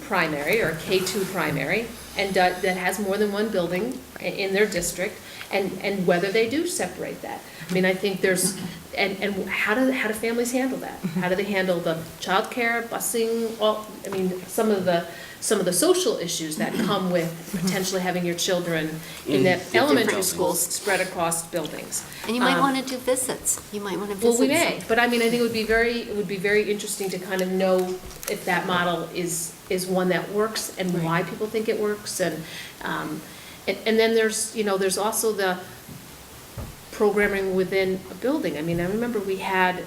primary or a K-2 primary, and that has more than one building in their district, and whether they do separate that. I mean, I think there's, and how do families handle that? How do they handle the childcare, busing, some of the social issues that come with potentially having your children in that different elementary buildings. schools spread across buildings. And you might want to do visits. You might want to visit. Well, we may, but I mean, I think it would be very interesting to kind of know if that model is one that works and why people think it works, and then there's also the programming within a building. I mean, I remember we had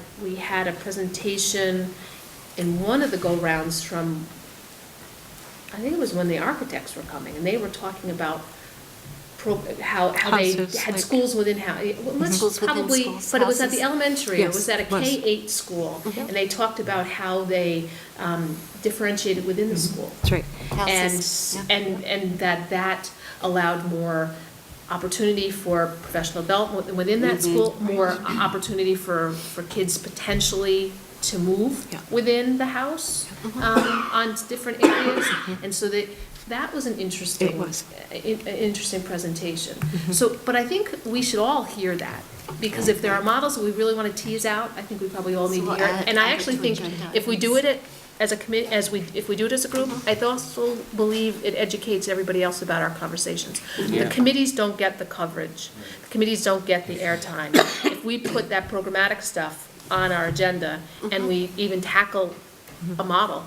a presentation in one of the go-rounds from, I think it was when the architects were coming, and they were talking about how they Houses, had like- schools within Schools within probably, schools, but it was at the houses. elementary, it Yes, was at a it was. K-8 school, and they talked about how they differentiated within the school. That's right. Houses, yeah. And that allowed more opportunity for professional development within that school, more opportunity for kids potentially to move Yeah. within the house on different areas. And so that was an interesting, It was. an interesting presentation. So, but I think we should all hear that, because if there are models that we really want to tease out, I think we probably all need So to we'll hear it. add- And I add it actually to think agenda if we do items. it as a committee, if we do it as a group, I also believe it educates everybody else about our conversations. Yeah. The committees don't get the coverage. The committees don't get the airtime. If we put that programmatic stuff on our agenda and we even tackle a model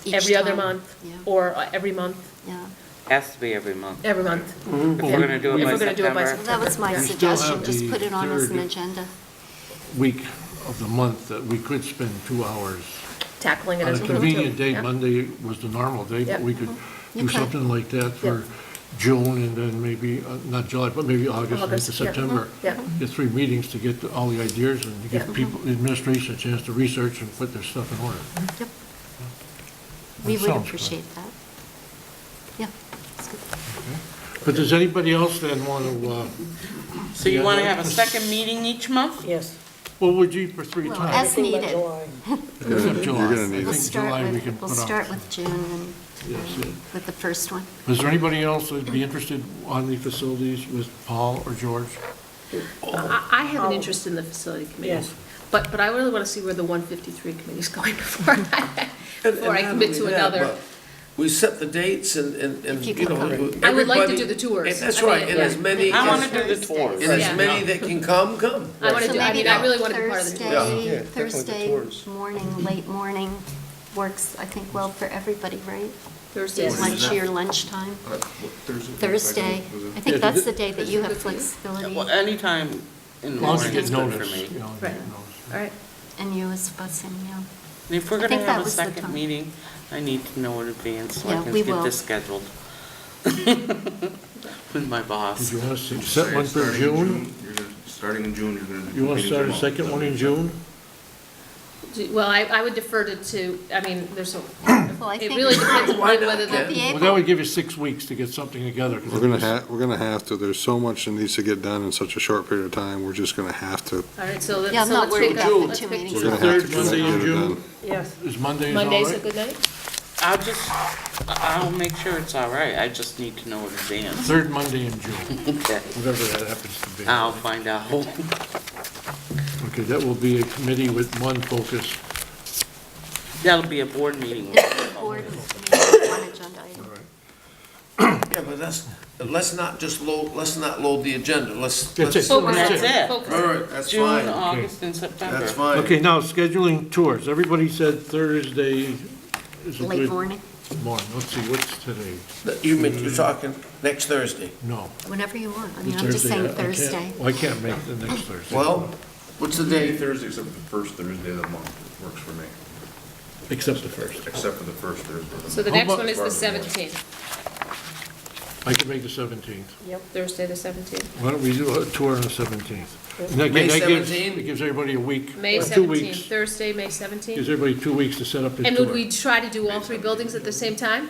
Each every other time. month Yeah. or every month, Yeah. Has to be every month. every month. If we're gonna do it If by we're gonna do it by September. That was my We still suggestion, have just the put it on as an third- agenda. Week of the month that we could spend 2 hours. Tackling it On as a a group too. convenient day, Yeah. Monday was the normal day, Yep. but we could You do could. something like that for June, and then maybe, not July, but maybe August and into August, yeah. September. Yeah. Get 3 meetings to get all the ideas and to give Yeah. people, the administration a chance to research and put their stuff in order. Yep. We That would sounds good. appreciate that. Yeah. that's good. But does anybody else then want to, So you Yeah, want to that have a was- second meeting each month? Yes. well, would you for 3 Well, times? as needed. July. Except July. You're gonna I need We'll think start July we with, can we'll put off. start with June and Yes, yeah. with the first one. Is there anybody else that'd be interested on the facilities with Paul or George? I have an interest in the facility committee. Yes. But I really want to see where the 153 committee's going before I commit to another. we set the dates and, If you you know. can I would like to everybody- do the tours. And that's I mean, right, and yeah. as many, I want as- to do the tours. and as Yeah. many that can come. I want to So do, I maybe mean, I really want to be part of the tour. Thursday, definitely the Thursday tours. morning, late morning works, I think, well for everybody, right? Thursday is Lunch or lunchtime. Thursday. I think that's the day that you have flexibility. Well, anytime in the As long as you morning get is good for notice. me. you know, Right. get notice. All right. And you as busing, yeah. And if we're I gonna think that have a was the second time. meeting, I need to know in advance so I Yeah, can we get will. this scheduled. With my boss. Did you want to set one for June? Starting in June, you're gonna. You want to start a second one in June? Well, I would defer to, I mean, there's a, Well, I it think really depends Why upon not, whether Ken? the, be Well, able, that would give you 6 weeks to get something together. 'cause We're gonna have to, there's so much that needs to get done in such a short period of time, we're just gonna have to. all right, so let's, yeah, I'm so not let's worried pick, about the let's two pick meetings. We're at gonna have Third to Monday get in it June? done. Yes. Is Mondays all Monday's a right? good night? I'll make sure it's all right. I just need to know in advance. Third Monday in June, Okay. whatever that happens to be. I'll find out. Okay, that will be a committee with one focus. That'll be a board meeting. Board meeting, one agenda item. Yeah, but let's not just load, let's not load the agenda, let's. That's it. Focus, That's it. focus. All right, that's June, fine, August, and September. that's fine. Okay, now scheduling tours. Everybody said Thursday is a Late good morning, morning. Let's see, what's today? You're talking next Thursday. No. whenever you want. I mean, It's I'm just saying I can't- Thursday. Well, I can't make the next Thursday. Well, what's the Any date? Thursday except for the first Thursday of the month works for me, Except the first. except for the first Thursday of the month. So the How next about- one is the 17th. I can make the 17th. Yep, Thursday the 17th. Why don't we do a tour on the 17th? And that May gives- 17th? It gives everybody a week, May or 2 17th, weeks. Thursday, May Gives 17th. everybody 2 weeks to set up the And tour. would we try to do all three buildings at the same time?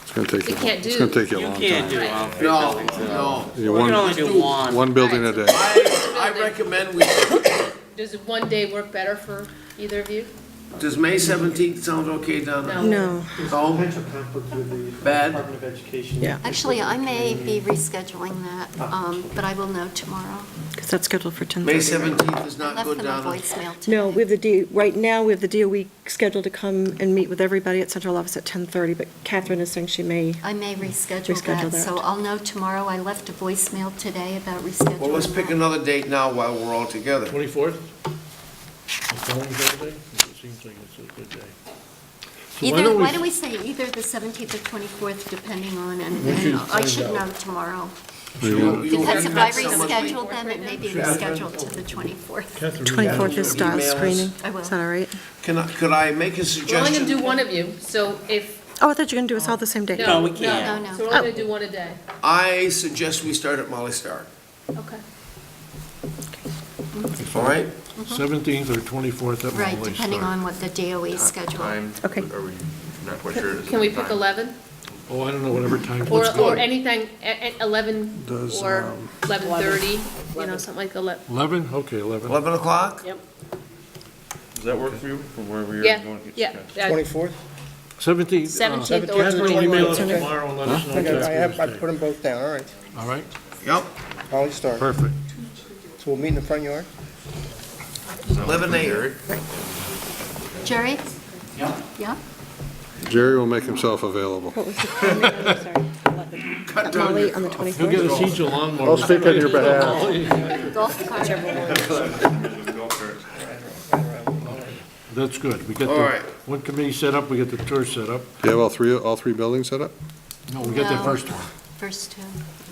It's gonna take We you, can't it's do- gonna take you a You long can't do time. all three No, buildings at no. all. You We can one- only do one. One building a day. I recommend we, Does one day work better for either of you? does May 17th sound okay, Donna? No. No, There's No? potential conflict with the Bad? Department of Education. Yeah. Actually, I may be rescheduling that, but I will know tomorrow. because that's scheduled for 10:30. May right? 17th is I not left good, them a Donna. voicemail today. No, we have right now, we have the DOE scheduled to come and meet with everybody at central office at 10:30, but Catherine is saying she may. I may reschedule Reschedule that, so that. I'll know tomorrow. I left a voicemail today about rescheduling. Well, let's pick that. another date now while we're all together. 24th? The following Thursday? It seems like it's a good day. So Either, why don't we say either the 17th or 24th, depending on, and We should I should find out. know tomorrow. You- Because if I you- reschedule them, it may be rescheduled to the 24th. Catherine, 24th is style Email us. screening. I will. Is that all right? Could I make a We're only suggestion? gonna do one of you, so if, Oh, I thought you were going to do us all the same day. No, we no, can't. No, no. so we're only gonna do one a day. I suggest we start at Molly Stark, Okay. all right? 17th or 24th at Right, Molly depending Stark. on what the DOE schedule. Time, Okay. are we not quite sure? Is Can we it pick time? 11? Oh, I don't know, whatever time. Or, Let's go. or anything, at 11 Does, or 11:30, you know, something like 11. 11? Okay, 11. 11 o'clock? Yep. Does that work for you, from wherever you're Yeah, going? yeah. 24th? 17th. 17th or Catherine will email us 24th. tomorrow and let us know I exactly put which day. them both down, all right. All right, Yep, Molly Stark. perfect. So we'll meet in the front yard? 11 a.m. Jerry? Yeah. Yeah? Jerry will make himself available. What was the time? I'm sorry. Cut down Molly your- on the You'll get 24th? a siege lawnmower. I'll speak on your behalf. Golf cart. That's good. We get All the, right. one committee set up, we get the tour set up. Do you have all three buildings set up? No, we got that No. first one. First two.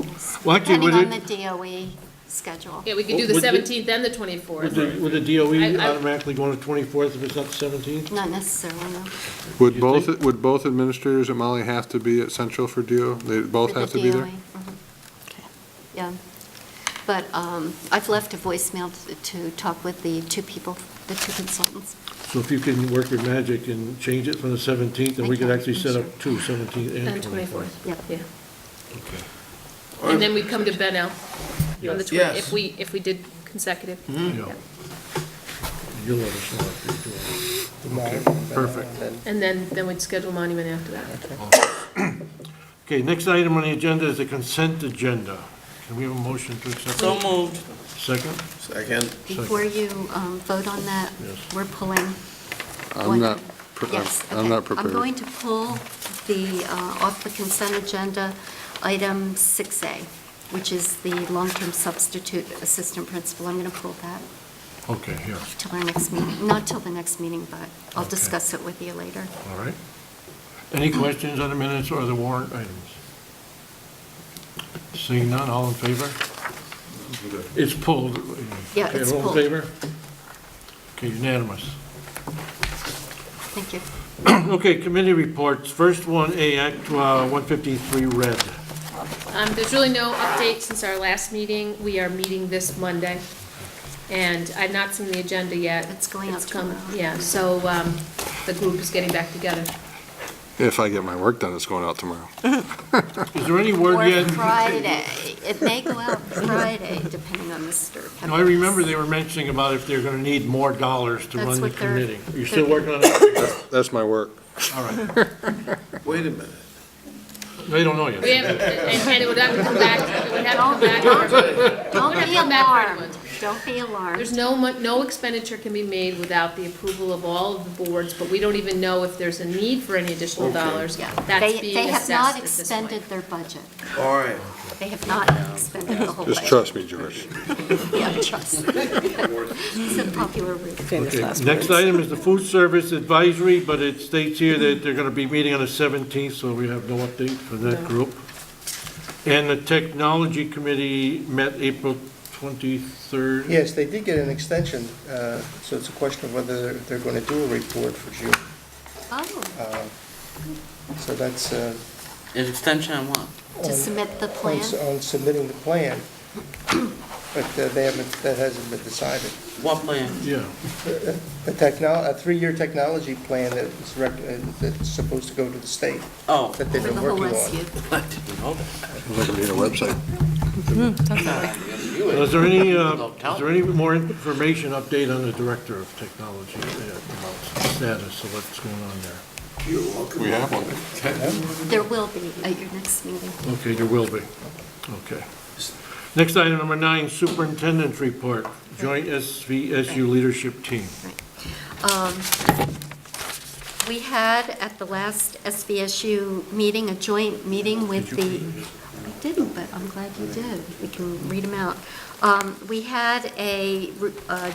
yes. Well, actually, Depending would on the DOE schedule. Yeah, we could do the Would the- 17th and the Would 24th. the DOE I- automatically go on the 24th if it's not the 17th? Not necessarily, no. Would You both, think- would both administrators at Molly have to be at Central for DO? They both For have the to be there? DOE, okay. Yeah. But I've left a voicemail to talk with the two people, the two consultants. So if you can work your magic and change it from the 17th, then we could Okay, actually set sure. up two, 17th and And 24th. 24th, Yep. yeah. And then we'd come to Benel on the 20, Yes. if we did consecutive. Yeah. You'll let us know if you're doing it. Tomorrow. Perfect. And then we'd schedule monument after that. Okay, next item on the agenda is the consent agenda. Can we have a motion to accept? So it? moved. Second? Second. Before you vote on that, Yes. we're pulling. I'm not Yes, I'm okay. not prepared. I'm going to pull the, off the consent agenda, item 6A, which is the long-term substitute assistant principal. I'm going to pull that Okay, here, till our next meeting, not till the next meeting, but I'll Okay. discuss it with you later. all right. Any questions on the minutes or the warrant items? Seeing none, all in favor? It's pulled. Yeah, Okay, it's all in pulled. favor? Okay, unanimous. Thank you. Okay, committee reports. First one, A, Act 153 Red. There's really no update since our last meeting. We are meeting this Monday, and I've not seen the agenda yet. It's going out tomorrow. Yeah, so the group is getting back together. If I get my work done, it's going out tomorrow. Is there any word Or yet? Friday. It may go out Friday, depending on the stir. No, I remember they were mentioning about if they're going to need more dollars to That's run the what they're- committee. You're still working on that? That's my work. All right. Wait a minute. They don't know yet. We have, and it would have to come back, it would have to come back. It would Don't have to be come back for alarmed. everyone. Don't be alarmed. There's no expenditure can be made without the approval of all of the boards, but we don't even know if there's a need for any additional dollars. Yeah. That's They being have assessed not at this expended point. their budget. All right. They have not expended the whole budget. Just trust me, George. Yeah, trust. It's a popular route. Famous Okay, last next words. item is the food service advisory, but it states here that they're going to be meeting on the 17th, so we have no update for that group. And the technology committee met April 23rd. Yes, they did get an extension, so it's a question of whether they're going to do a report for June. Oh, So that's An extension on what? to submit the plan? on submitting the plan, but they haven't, that hasn't been decided. What plan? Yeah. A 3-year technology plan that was that's supposed to go to the state, Oh, that they've For the been whole working SU? on. I didn't know that. It's like being a website. Is there any more information, update on the director of technology, about status of what's going on there? We have one. There will be at your next meeting. Okay, there will be. Okay. Next item, number 9, superintendent's report, joint SVSU leadership team. We had at the last SVSU meeting, a joint meeting with the, I didn't, but I'm glad you did. We can read them out. We had a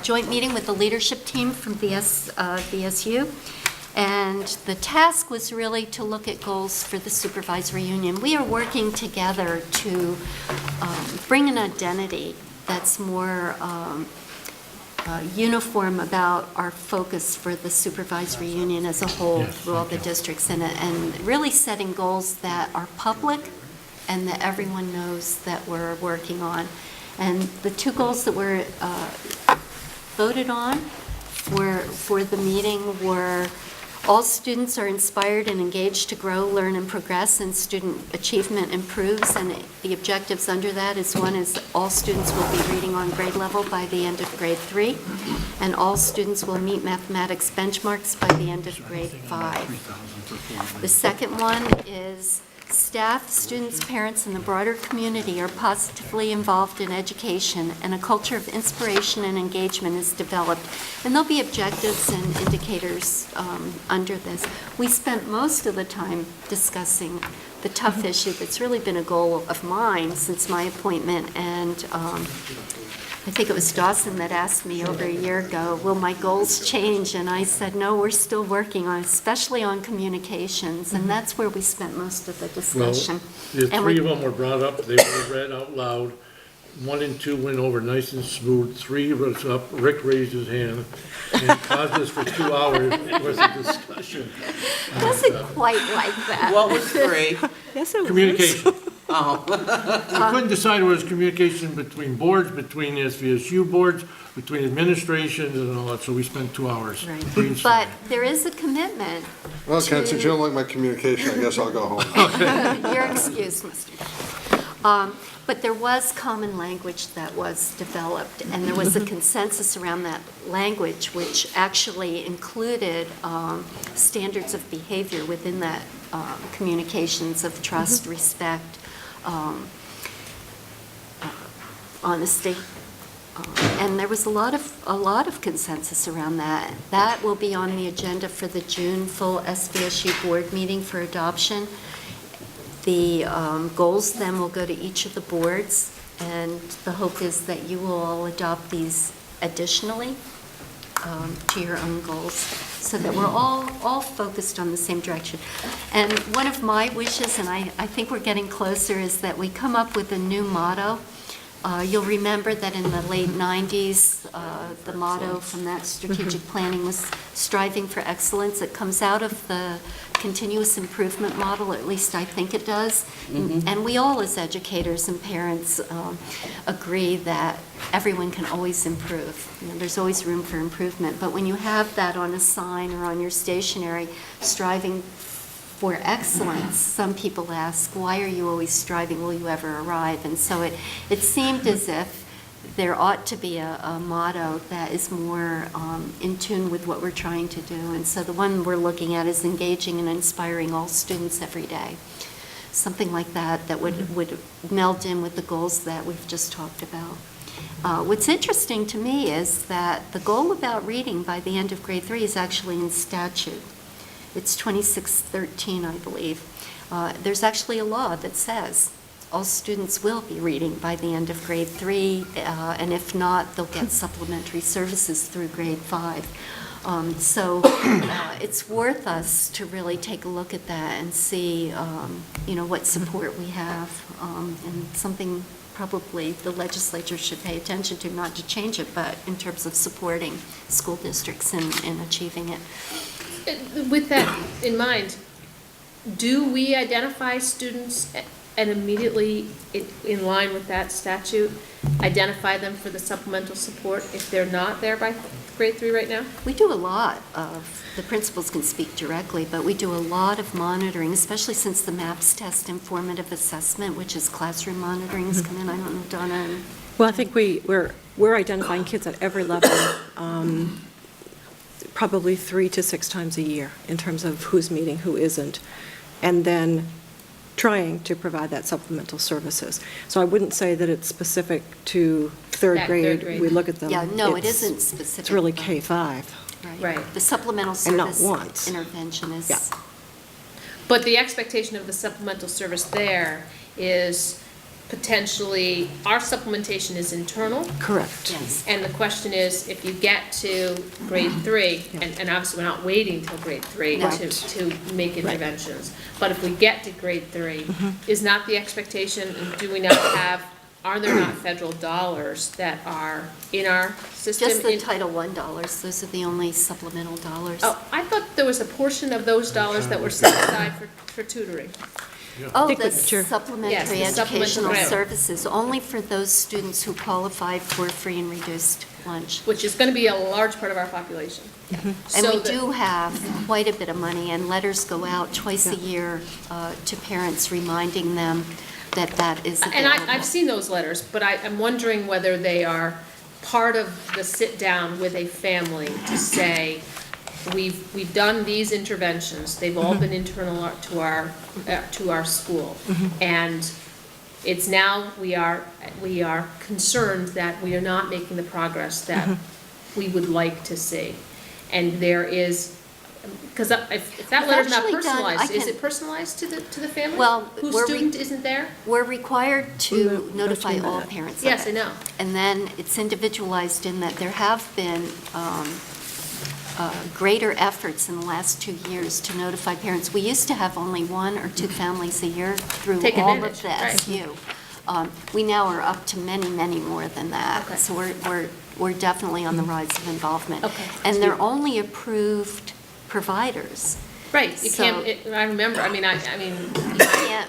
joint meeting with the leadership team from VSU, and the task was really to look at goals for the supervisory union. We are working together to bring an identity that's more uniform about our focus for the supervisory union as a whole Yes, through all the thank you. districts, and really setting goals that are public and that everyone knows that we're working on. And the 2 goals that were voted on for the meeting were all students are inspired and engaged to grow, learn, and progress, and student achievement improves. And the objectives under that is, one is all students will be reading on grade level by the end of grade 3, and all students will meet mathematics benchmarks by the end of grade 5. The second one is staff, students, parents, and the broader community are positively involved in education, and a culture of inspiration and engagement is developed. And there'll be objectives and indicators under this. We spent most of the time discussing the tough issue that's really been a goal of mine since my appointment, and I think it was Dawson that asked me over a year ago, will my goals change? And I said, no, we're still working on, especially on communications, and that's where we spent most of the Well, discussion. the And 3 we- of them were brought up, they were read out loud. 1 and 2 went over nice and smooth, 3 was up, Rick raised his hand, and caused us for 2 hours worth of discussion. It wasn't quite like that. What was 3? Yes, it was. Communication. Oh, We couldn't decide whether it was communication between boards, between the SVSU boards, between administrations and all that, so we spent 2 hours Right. brainstorming. But there is a commitment. Well, Ken, since you don't like my communication, I guess I'll go home. You're excused, Mr. But there was common language that was developed, and there was a consensus around that language, which actually included standards of behavior within that communications of trust, respect, honesty, And there was a lot of consensus around that. That will be on the agenda for the June full SVSU board meeting for adoption. The goals then will go to each of the boards, and the hope is that you will all adopt these additionally to your own goals, so that we're all focused on the same direction. And one of my wishes, and I think we're getting closer, is that we come up with a new motto. You'll remember that in the late 90s, the motto from that strategic planning was striving for excellence. It comes out of the continuous improvement model, at least I think it does. And we all, as educators and parents, agree that everyone can always improve. You know, there's always room for improvement. But when you have that on a sign or on your stationery, striving for excellence, some people ask, why are you always striving? Will you ever arrive? And so it seemed as if there ought to be a motto that is more in tune with what we're trying to do. And so the one we're looking at is engaging and inspiring all students every day. Something like that would meld in with the goals that we've just talked about. What's interesting to me is that the goal about reading by the end of grade 3 is actually in statute. It's 2613, I believe. There's actually a law that says all students will be reading by the end of grade 3, and if not, they'll get supplementary services through grade 5. So it's worth us to really take a look at that and see, what support we have, and something probably the legislature should pay attention to, not to change it, but in terms of supporting school districts in achieving it. With that in mind, do we identify students and immediately, in line with that statute, identify them for the supplemental support if they're not there by grade 3 right now? We do a lot of, the principals can speak directly, but we do a lot of monitoring, especially since the MAPS test informative assessment, which is classroom monitoring, has come in. I don't know, Donna. Well, I think we're identifying kids at every level, probably 3 to 6 times a year in terms of who's meeting, who isn't, and then trying to provide that supplemental services. So I wouldn't say that it's specific to third grade. We look at them. Yeah, no, it isn't specific. It's really K-5. Right. The supplemental And not service once. intervention is. Yeah. But the expectation of the supplemental service there is potentially, our supplementation is internal. Correct. Yes. And the question is, if you get to grade 3, and obviously we're not waiting till grade 3 Right. to make interventions, but if we get to grade 3, is not the expectation, and do we not have, are there not federal dollars that are in our system? Just the Title I dollars, those are the only supplemental dollars. Oh, I thought there was a portion of those dollars that were set aside for tutoring. Oh, think the what you're- supplementary Yes, the educational supplemental- services, only for those students who qualify for free and reduced lunch. Which is going to be a large part of our population. And So we the- do have quite a bit of money, and letters go out twice a year to parents reminding them that that is And available. I've seen those letters, but I'm wondering whether they are part of the sit-down with a family to say, we've done these interventions, they've all been internal to our school. And it's now, we are concerned that we are not making the progress that we would like to see. And there is, because if that We've letter's not actually done- personalized, I is can- it personalized to the family? Well, Whose we're student isn't there? We're required to notify mentioned all that. parents of Yes, it. I know. And then it's individualized in that there have been greater efforts in the last 2 years to notify parents. We used to have only 1 or 2 families a year through Take all of advantage, the right. SU. We now are up to many, many more than that. Okay. So we're definitely on the rise of involvement. Okay. And they're only approved providers. Right, you So- can't, I remember, I mean,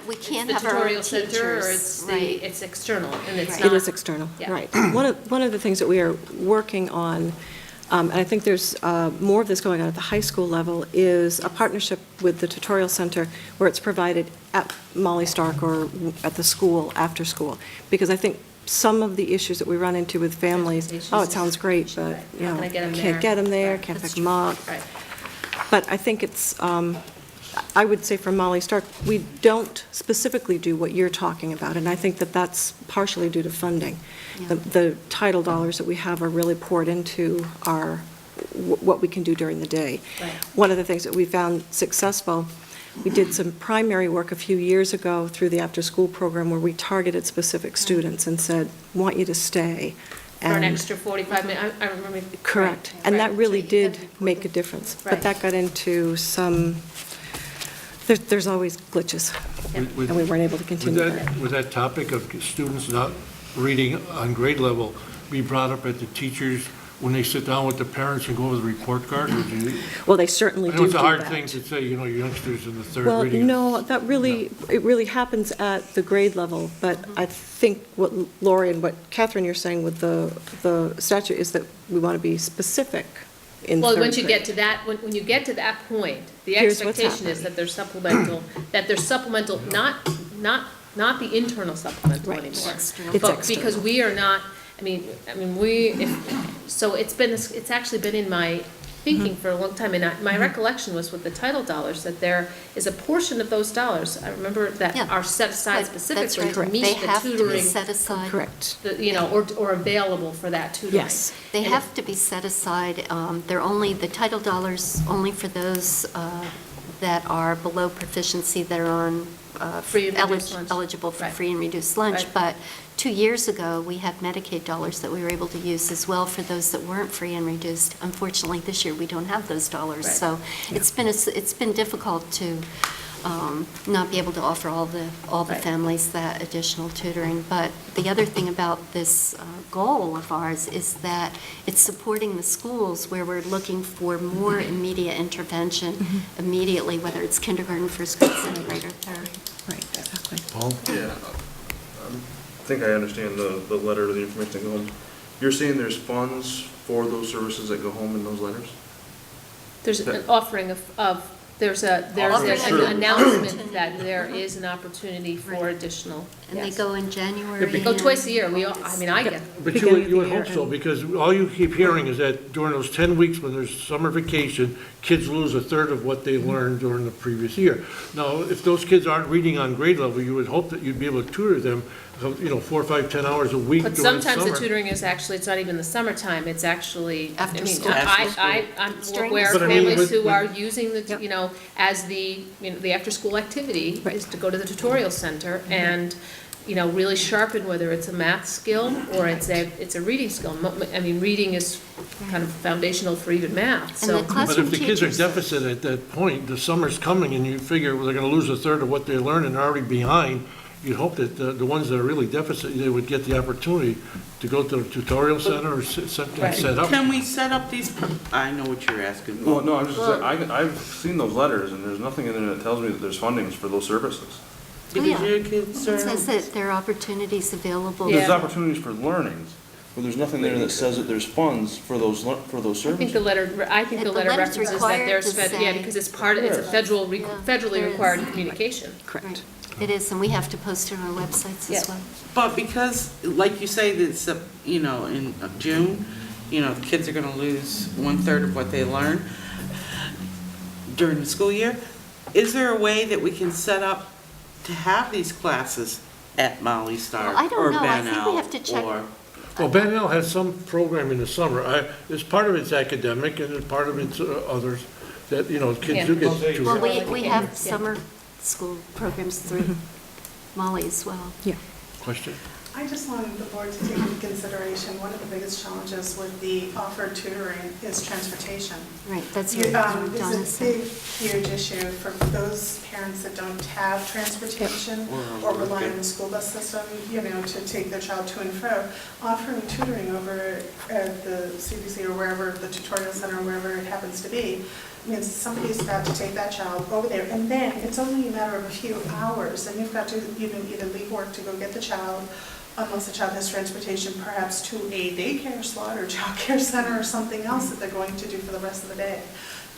We can't it's have the our own tutorial center, or teachers. it's Right. it's external, and it's Right. not. It is external, Yeah. right. One of the things that we are working on, and I think there's more of this going on at the high school level, is a partnership with the tutorial center where it's provided at Molly Stark or at the school, after school. Because I think some of the issues that we run into with families, oh, it sounds great, but, How can I get 'em there? can't get them there, Right. can't pick them up. Right. But I think it's, I would say from Molly Stark, we don't specifically do what you're talking about, and I think that that's partially due to funding. The title dollars that we have are really poured into our, what we can do during the day. Right. One of the things that we found successful, we did some primary work a few years ago through the after-school program where we targeted specific students and said, want you to stay. For an extra 45 minutes, I remember. Correct. Right, And right. that really did make a difference. But Right. that got into some, there's always glitches, and we weren't able to continue that. Would that topic of students not reading on grade level be brought up at the teachers when they sit down with the parents and go over the report card? Or do you, Well, they certainly I do know it's a do hard that. thing to say, your youngsters in the third Well, reading. no, that really, it really happens at the grade level, but I think what Lori and what Catherine, you're saying with the statute is that we want to be specific in third Well, grade. once you get to that, when you get to that point, the Here's what's expectation is that they're supplemental, not the internal supplemental Right. anymore. External. It's But external. because we are not, so it's actually been in my thinking for a long time, and my recollection was with the title dollars, that there is a portion of those dollars, I remember that Yeah. are set aside That's specifically right. to meet They the have to be tutoring, set aside. Correct. or available for that tutoring. Yes. They And have to be set aside. They're only, the title dollars only for those that are below proficiency, that are on Free and reduced lunch. eligible for Right. free and reduced lunch. Right. But 2 years ago, we had Medicaid dollars that we were able to use as well for those that weren't free and reduced. Unfortunately, this year, we don't have those dollars. Right. So it's been difficult to not be able to offer all the Right. families that additional tutoring. But the other thing about this goal of ours is that it's supporting the schools where we're looking for more immediate intervention immediately, whether it's kindergarten, first grade, second grade, or third. Right, exactly. Paul? Yeah. I think I understand the letter or the information that go home. You're saying there's funds for those services that go home in those letters? There's an offering there's Sure. an announcement that there is an opportunity for additional. And they yes. go in January. They go twice a year, I get them. But Beginning of you would the year hope so, and- because all you keep hearing is that during those 10 weeks when there's summer vacation, kids lose a third of what they learned during the previous year. Now, if those kids aren't reading on grade level, you would hope that you'd be able to tutor them, 4, 5, 10 hours a week But during sometimes the summer. tutoring is actually, it's not even the summertime, it's actually, After school. I'm During aware the of school. families But I mean, who are using the, as the after-school activity Right. is to go to the tutorial center and, really sharpen whether it's a math skill or it's a reading skill. Reading is kind of foundational for even math, And so. the class- But if the kids are teachers- deficit at that point, the summer's coming and you figure they're going to lose a third of what they learned and they're already behind, you'd hope that the ones that are really deficit, they would get the opportunity to go to the tutorial center or something Right. set up. Can we set up these, I know what you're asking. Well, no, I'm just saying, I've seen those letters, and there's nothing in there that tells me that there's fundings for those services. Because yeah. your kids It says that there are opportunities available. Yeah. There's opportunities for learning, but there's nothing there that says that there's funds for those I think services. the letter letter's references that required there's, to say- because it's it's a federally there is. required communication. Correct. It is, and we have to post it on our websites Yeah. as well. But because, like you say, that it's, in June, the kids are gonna lose 1/3 of what they learn during the school year, is there a way that we can set up to have these classes at Molly Stark Well, I don't or know. I think we Bennell have to check. or? Well, Bennell has some program in the summer. Part of it's academic and part of it's others that, kids do get tutored. Well, we have summer school programs through Molly as well. Question? I just wanted the board to take into consideration, one of the biggest challenges with the offered tutoring is transportation. Right, that's You- what It's Donna a said. big, huge issue for those parents that don't have transportation or rely on the school bus system, to take their child to and fro. Offering tutoring over at the CBC or wherever, the tutorial center, wherever it happens to be, means somebody's got to take that child over there. And then it's only a matter of a few hours, and you've got to either leave work to go get the child, unless the child has transportation, perhaps to a daycare slot or childcare center or something else that they're going to do for the rest of the day.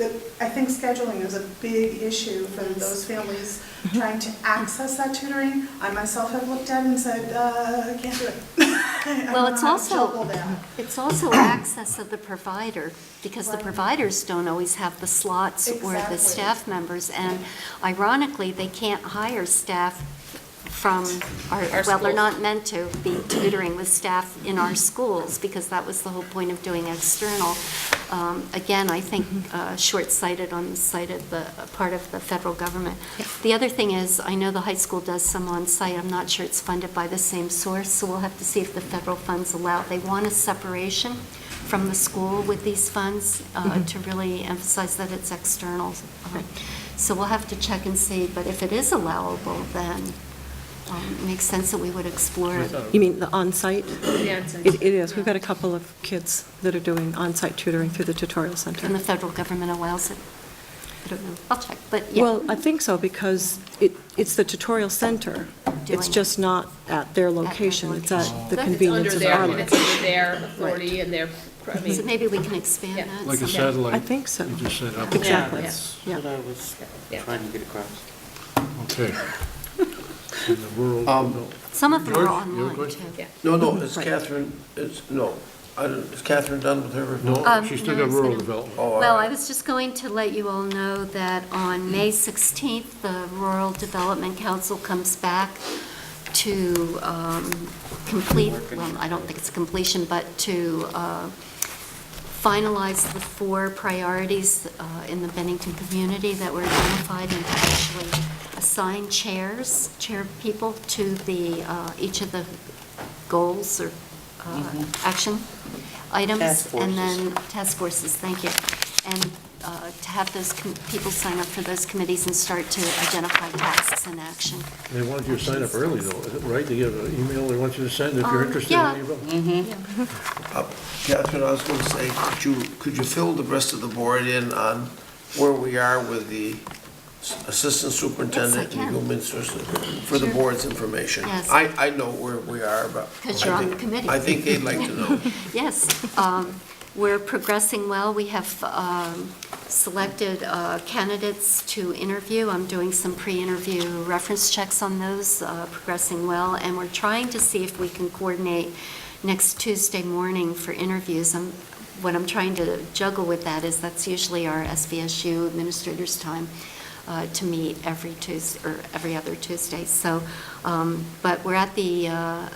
I think scheduling is a big issue for those families trying to access that tutoring. I myself have looked at it and said, I can't do it. I Well, don't it's know how to juggle also, that. it's also access of the provider, because the Right. providers don't always have the slots or the Exactly. staff members. And ironically, they can't hire staff from Our well, they're schools. not meant to be tutoring with staff in our schools, because that was the whole point of doing external. Again, I think short-sighted on the side of the, part of the federal government. The other thing is, I know the high school does some on-site, I'm not sure it's funded by the same source, so we'll have to see if the federal funds allow. They want a separation from the school with these funds to really emphasize that it's external. So we'll have to check and see, but if it is allowable, then it makes sense that we would explore it. You mean the on-site? Yeah, it's- It is. We've got a couple of kids that are doing on-site tutoring through the tutorial And center. the federal government allows it. I don't know, I'll check, but yeah. Well, I think so, because it's the tutorial center. It's Doing it. just not at their location. It's at the It's convenience of our under their authority and their, I mean. So maybe we can expand Yeah. that. Like a someday. satellite. I think so. You just set up. Exactly. That's Yeah. what I was Yeah. trying to get across. Okay. In the rural, Some of them are George, you have a online, question? too. Yeah. No, it's Right. Catherine, is Catherine done with her? no, she's still no, got it's rural gonna- development. Oh, all Well, right. I was just going to let you all know that on May 16th, the Rural Development Council comes back to complete, well, I don't think it's completion, but to finalize the 4 priorities in the Bennington community that were identified, and to actually assign chair people to the, each of the goals or action items. Task And forces. then, task forces, thank you. And to have those people sign up for those committees and start to identify tasks and action. They want you to sign up early though, is it right? They give an email they want you to send if you're interested in yeah. any of them? Catherine, I was going to say, could you fill the rest of the board in on where we are with the assistant superintendent can. and human resources for the Sure. board's information? Yes. I know where we are, but. 'Cause you're I on think- the committee. I think they'd like to know. Yes, we're progressing well. We have selected candidates to interview. I'm doing some pre-interview reference checks on those, progressing well. And we're trying to see if we can coordinate next Tuesday morning for interviews. What I'm trying to juggle with that is that's usually our SVSU administrators' time to meet every Tuesday, or every other Tuesday. So, but we're at the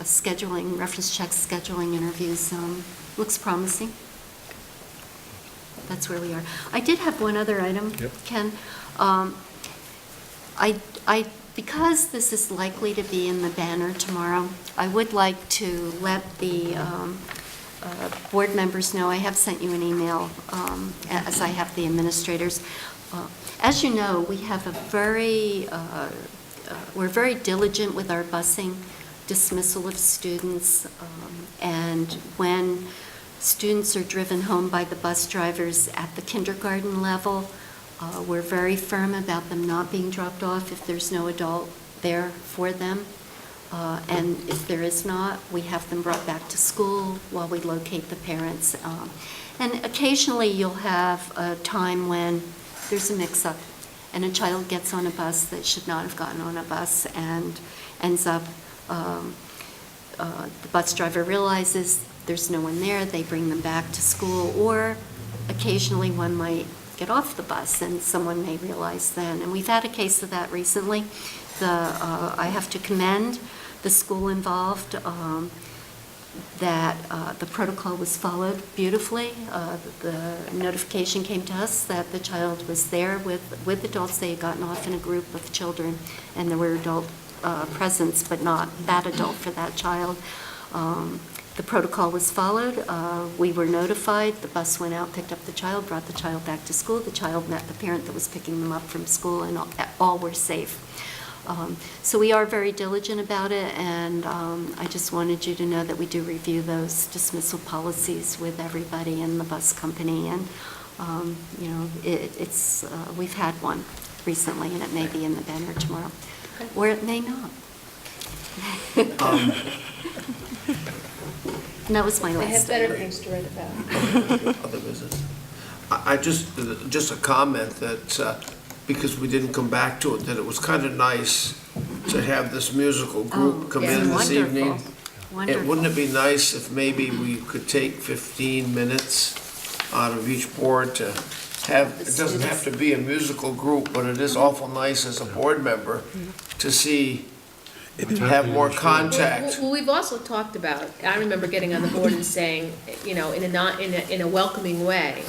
scheduling, reference checks, scheduling interviews. Looks promising. That's where we are. I did have one other item, Yep. Ken. Because this is likely to be in the banner tomorrow, I would like to let the board members know, I have sent you an email, as I have the administrators. As you know, we have we're very diligent with our busing, dismissal of students, and when students are driven home by the bus drivers at the kindergarten level, we're very firm about them not being dropped off if there's no adult there for them. And if there is not, we have them brought back to school while we locate the parents. And occasionally, you'll have a time when there's a mix-up, and a child gets on a bus that should not have gotten on a bus and ends up, the bus driver realizes there's no one there, they bring them back to school, or occasionally one might get off the bus and someone may realize then. And we've had a case of that recently. I have to commend the school involved, that the protocol was followed beautifully. The notification came to us that the child was there with adults. They had gotten off in a group of children, and there were adult presence, but not that adult for that child. The protocol was followed. We were notified. The bus went out, picked up the child, brought the child back to school. The child met the parent that was picking them up from school, and all were safe. So we are very diligent about it, and I just wanted you to know that we do review those dismissal policies with everybody in the bus company, and, you know, we've had one recently, and it may be in the banner tomorrow, or it may not. And that was my They have last. better things to write about. Other business. I just a comment that, because we didn't come back to it, that it was kind of nice to have this musical group come in this evening. Wonderful. Wouldn't it be nice if maybe we could take 15 minutes out of each board to have, it doesn't have to be a musical group, but it is awful nice as a board member to see, have more contact. Well, we've also talked about, I remember getting on the board and saying, you know, in a welcoming way,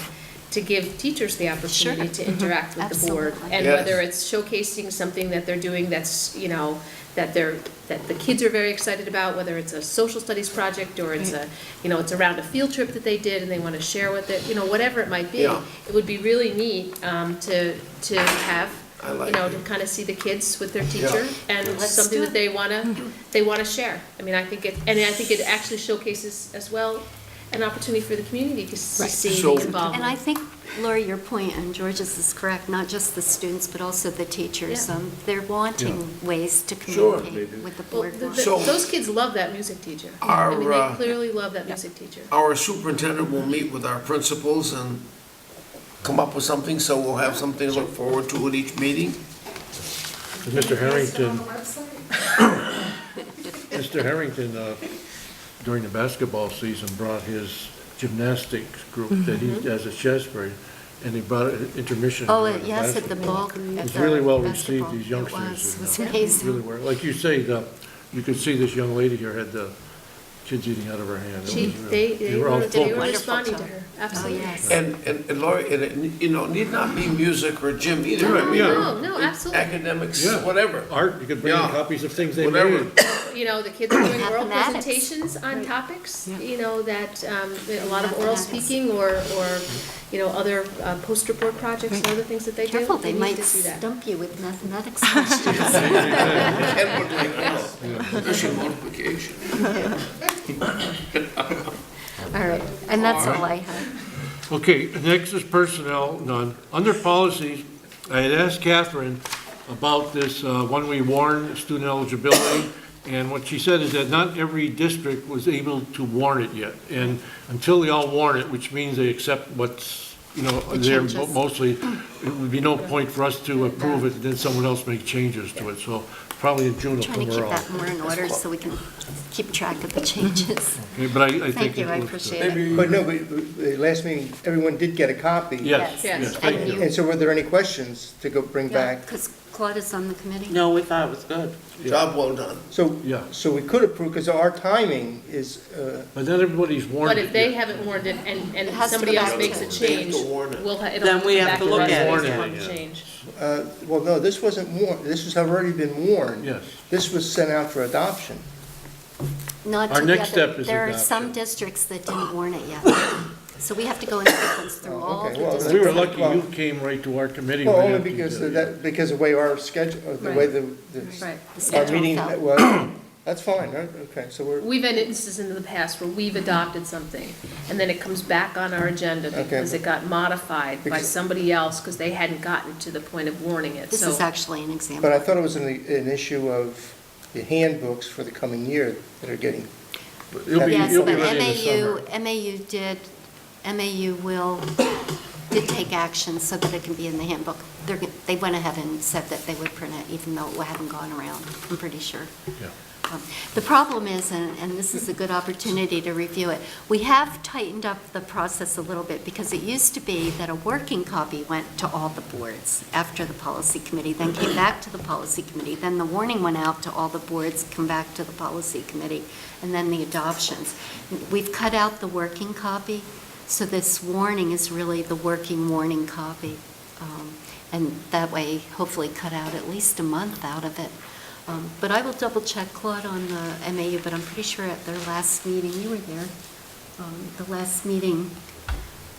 to give teachers the opportunity to interact with the board. Absolutely. And Yes. whether it's showcasing something that they're doing that's, you know, that the kids are very excited about, whether it's a social studies project or it's a, you know, it's around a field trip that they did and they want to share with it, you know, whatever it might be. Yeah. It would be really neat to have, I like you know, it. to kind of see the kids with their teacher and Let's something do that they want to share. I mean, I think it actually showcases as well an opportunity for the community to see So- these involved. And I think, Lori, your point, and George's is correct, not just the students, but also the teachers. Yeah. They're wanting ways to Sure. communicate with the Well, board. So- those kids love that music teacher. Our, I mean, they clearly love that music teacher. Our superintendent will meet with our principals and come up with something, so we'll have something to look forward to at each meeting. Mr. Harrington, Mr. Harrington, during the basketball season, brought his gymnastics group that he has at Shasbury, and he brought it at intermission. Oh, during the yes, at the basketball. ball. It's really well received, these youngsters. It was and, amazing. Really well. Like you say, you could see this young lady here had the kids eating out of her hand. It was really- They were all were focused. responding to her, absolutely. Oh, yes. And Lori, and it, you know, need not be music or gym either. I mean, Yeah. No, absolutely. academics, Yeah. whatever. Art, you could bring in Yeah. copies of things they Whatever. made. You know, the kids are doing oral Mathematics. presentations on topics, you know, that, a lot of oral Mathematics. speaking or, you know, other poster board projects and other things that they do. Careful, they need might to see that. stump you with mathematics questions. Ken would like that, especially multiplication. All right, and that's all I had. Okay, next is personnel, none. Under policies, I had asked Catherine about this, when we warn student eligibility, and what she said is that not every district was able to warn it yet. And until they all warn it, which means they accept what's, you know, The there changes. mostly, it would be no point for us to approve it, and then someone else make changes to it. So probably in June will Trying to come keep around. that more in order so we can keep track of the changes. Okay, but I think. Thank you, it I was- appreciate it. But no, but the last meeting, everyone did get a copy. Yes, Yes. yes, And thank you. you- And so were there any questions to go bring back? Because Claude is on the committee? No, we thought it was good. Job well done. So, Yeah. so we could approve, because our timing is, But not everybody's warned But it if they yet. haven't warned it and It has to somebody go else back makes to- a They have change, to warn it. it'll Then come we back have to to look us at it based again. upon the Yeah. change. well, no, this wasn't warned, this has already been warned. Yes. This was sent out for adoption. Not Our to next the other- step is There are adoption. some districts that didn't warn it yet. So we have to go in sequence through Oh, all okay. the Well, districts. We were that- lucky Well- you came right to our committee. Well, We only have to because do of that, because of the way our schedule, the way the Right, the our schedule meeting fell. was, that's fine, right? Okay, so we're, We've had instances in the past where we've adopted something, and then it comes back on our agenda because it got modified by Because- somebody else because they hadn't gotten to the point of warning it, This so. is actually an example. but I thought it was an issue of the handbooks for the coming year that are getting, You'll be, Yes, you'll be but ready in the summer. MAU did take action so that it can be in the handbook. They went ahead and said that they would print it, even though it hadn't gone around, I'm pretty sure. Yeah. The problem is, and this is a good opportunity to review it, we have tightened up the process a little bit because it used to be that a working copy went to all the boards after the policy committee, then came back to the policy committee, then the warning went out to all the boards, come back to the policy committee, and then the adoptions. We've cut out the working copy, so this warning is really the working warning copy. And that way, hopefully cut out at least a month out of it. But I will double check, Claude, on the MAU, but I'm pretty sure at their last meeting, you were there, the last meeting,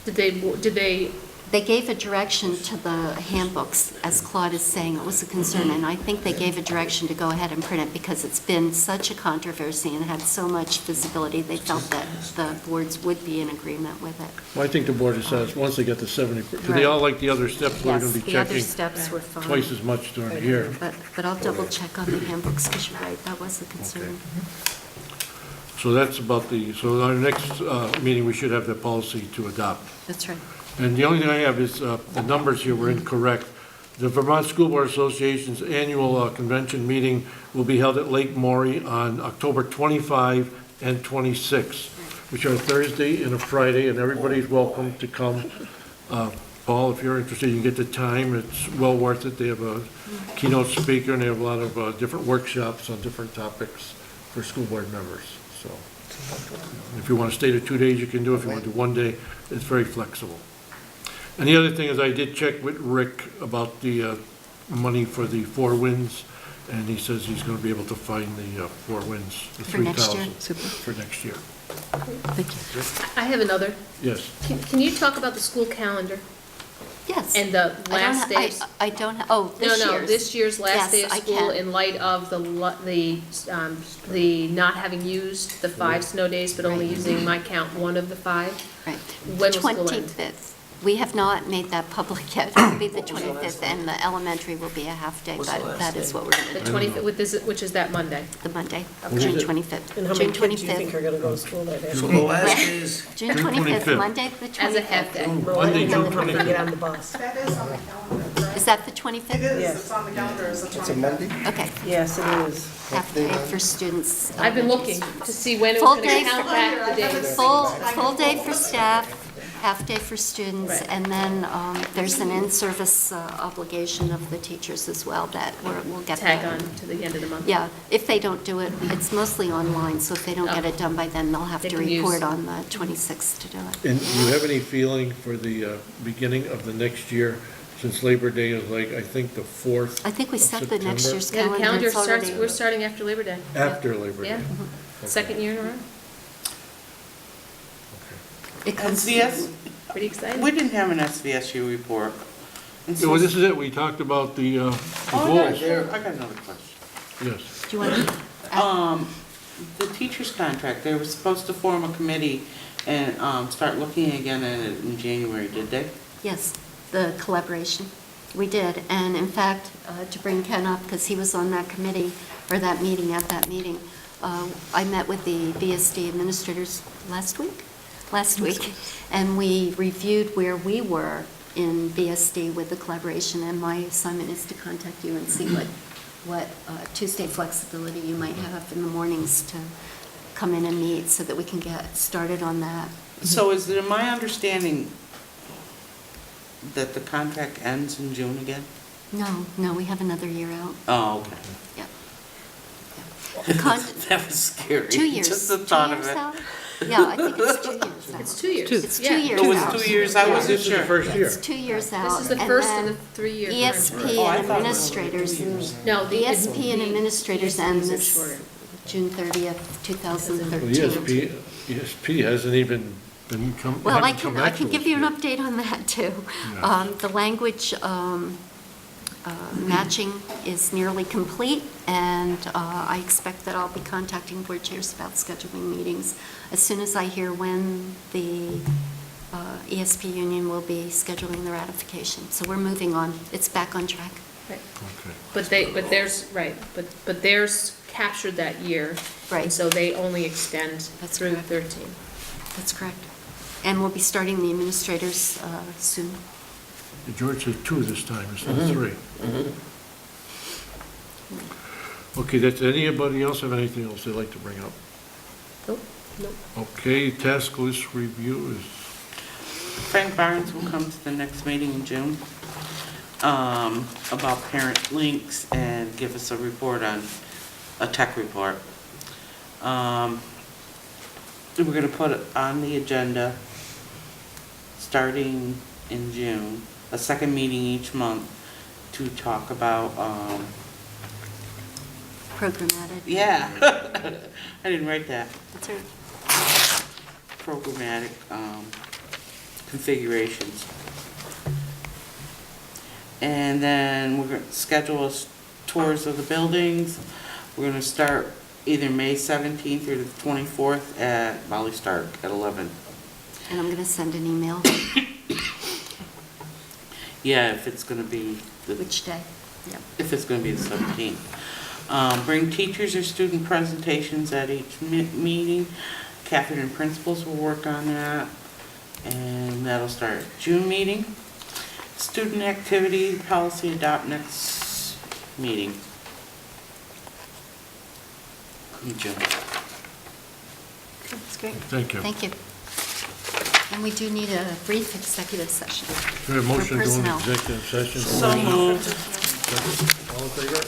Did they, they gave a direction to the handbooks, as Claude is saying, it was a concern, and I think they gave a direction to go ahead and print it because it's been such a controversy and had so much visibility, they felt that the boards would be in agreement with it. Well, I think the board decides, once they get to 70, do they all like the other steps? We're Yes, going to be the other checking steps were fine. twice as much during the year. But I'll double check on the handbooks, because you're right, that was a concern. So that's about so our next meeting, we should have the policy to adopt. That's right. And the only thing I have is, the numbers here were incorrect. The Vermont School Board Association's annual convention meeting will be held at Lake Maury on October 25 and 26, which are a Thursday and a Friday, and everybody's welcome to come. Paul, if you're interested, you can get the time. It's well worth it. They have a keynote speaker, and they have a lot of different workshops on different topics for school board members. So if you want to stay there 2 days, you can do it. If you want to do 1 day, it's very flexible. And the other thing is I did check with Rick about the money for the Four Winds, and he says he's going to be able to find the Four Winds, the For next year? 3,000 for next year. Thank you. I have another. Yes. Can you talk about the school calendar Yes. and the last day? I don't, oh, this year's. No, this year's last day of Yes, I school can. in light of the not having used the 5 snow days, but only using my count 1 of the 5. Right. When will school end? 25th. We have not made that public yet. It will be the 25th, and the elementary will be a half-day, but that is what we're going The to do. 25th, which is that Monday. The Monday, What is June it? 25th. And how many June kids do you think 25th. are going to go to school that day? So the last is, June June 25th, 25th. Monday, the 25th. As a half day. Well, I Monday, don't know June how many 25th. get on the bus. That is on the calendar, right? Is that the 25th? It is, Yes. it's on the calendar as a It's a Monday? Okay, Yes, it is. half day for students. I've been looking to see when it Full was day going to count for- back the days. Full day for staff, half day for students, Right. and then there's an in-service obligation of the teachers as well that we'll get that. Tag on to the end of the month. Yeah, if they don't do it, it's mostly online, so if they don't get it done by then, they'll have They to can use- report on the 26th to do it. And do you have any feeling for the beginning of the next year, since Labor Day is like, I think, the 4th I think we of set the next September? year's Yeah, the calendar. calendar It's starts, already- we're starting after Labor Day. After Labor Day? Yeah. Okay. Second year in a row. It comes, SVS, Pretty exciting. we didn't have an SVSU report. And Yeah, well, so- this is it. We talked about the Oh, goals. I got another question. Yes. do you want to? The teacher's contract, they were supposed to form a committee and start looking again at it in January, did they? Yes, the collaboration. We did, and in fact, to bring Ken up, because he was on that committee, or that meeting, at that meeting, I met with the BSD administrators last week, and we reviewed where we were in BSD with the collaboration, and my assignment is to contact you and see what Tuesday flexibility you might have in the mornings to come in and meet, so that we can get started on that. So is it my understanding that the contract ends in June again? No, we have another year out. Oh, okay. Yeah. The con- That was scary. 2 years. Just the thought of 2 years it. out? Yeah, I think it's 2 years out. It's 2 years. It's 2 Yeah. years It was out. 2 years, I wasn't This is the sure. first year. It's 2 years out. This is the and first then of the 3-year. ESP Oh, I and thought it was administrators, No, the ESP and administrators end ESPs are this shorter. June 30th, Well, 2013. ESP hasn't even been come, Well, I haven't come can back to us give you an yet. update on that, too. Yeah. The language matching is nearly complete, and I expect that I'll be contacting board chairs about scheduling meetings as soon as I hear when the ESP union will be scheduling the ratification. So we're moving on. It's back on track. Right. Okay. But theirs captured that year. Right. And so they only extend That's through correct. 13. That's correct. And we'll be starting the administrators soon. George said 2 this time instead of 3. Okay, does anybody else have anything else they'd like to bring up? Nope, nope. Okay, task list review is, Frank Barnes will come to the next meeting in June about parent links and give us a report on, a tech report. We're going to put it on the agenda, starting in June, a second meeting each month to talk about, Programmatic. yeah, I didn't write that. That's right. Programmatic configurations. And then we're going to schedule tours of the buildings. We're going to start either May 17th or the 24th at Molly Stark at 11. And I'm going to send an email. Yeah, if it's going to be, Which day? Yep. if it's going to be the 17th. Bring teachers or student presentations at each meeting. Catherine and principals will work on that. And that'll start June meeting. Student activity policy adopt next meeting. In June. That's great. Thank you. Thank you. And we do need a brief executive session. Do we have a motion to go into personnel. executive session? So moved. All in favor?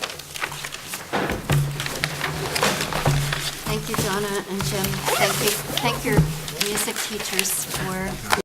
Thank you, Donna and Jim. Thank you. Thank your music teachers for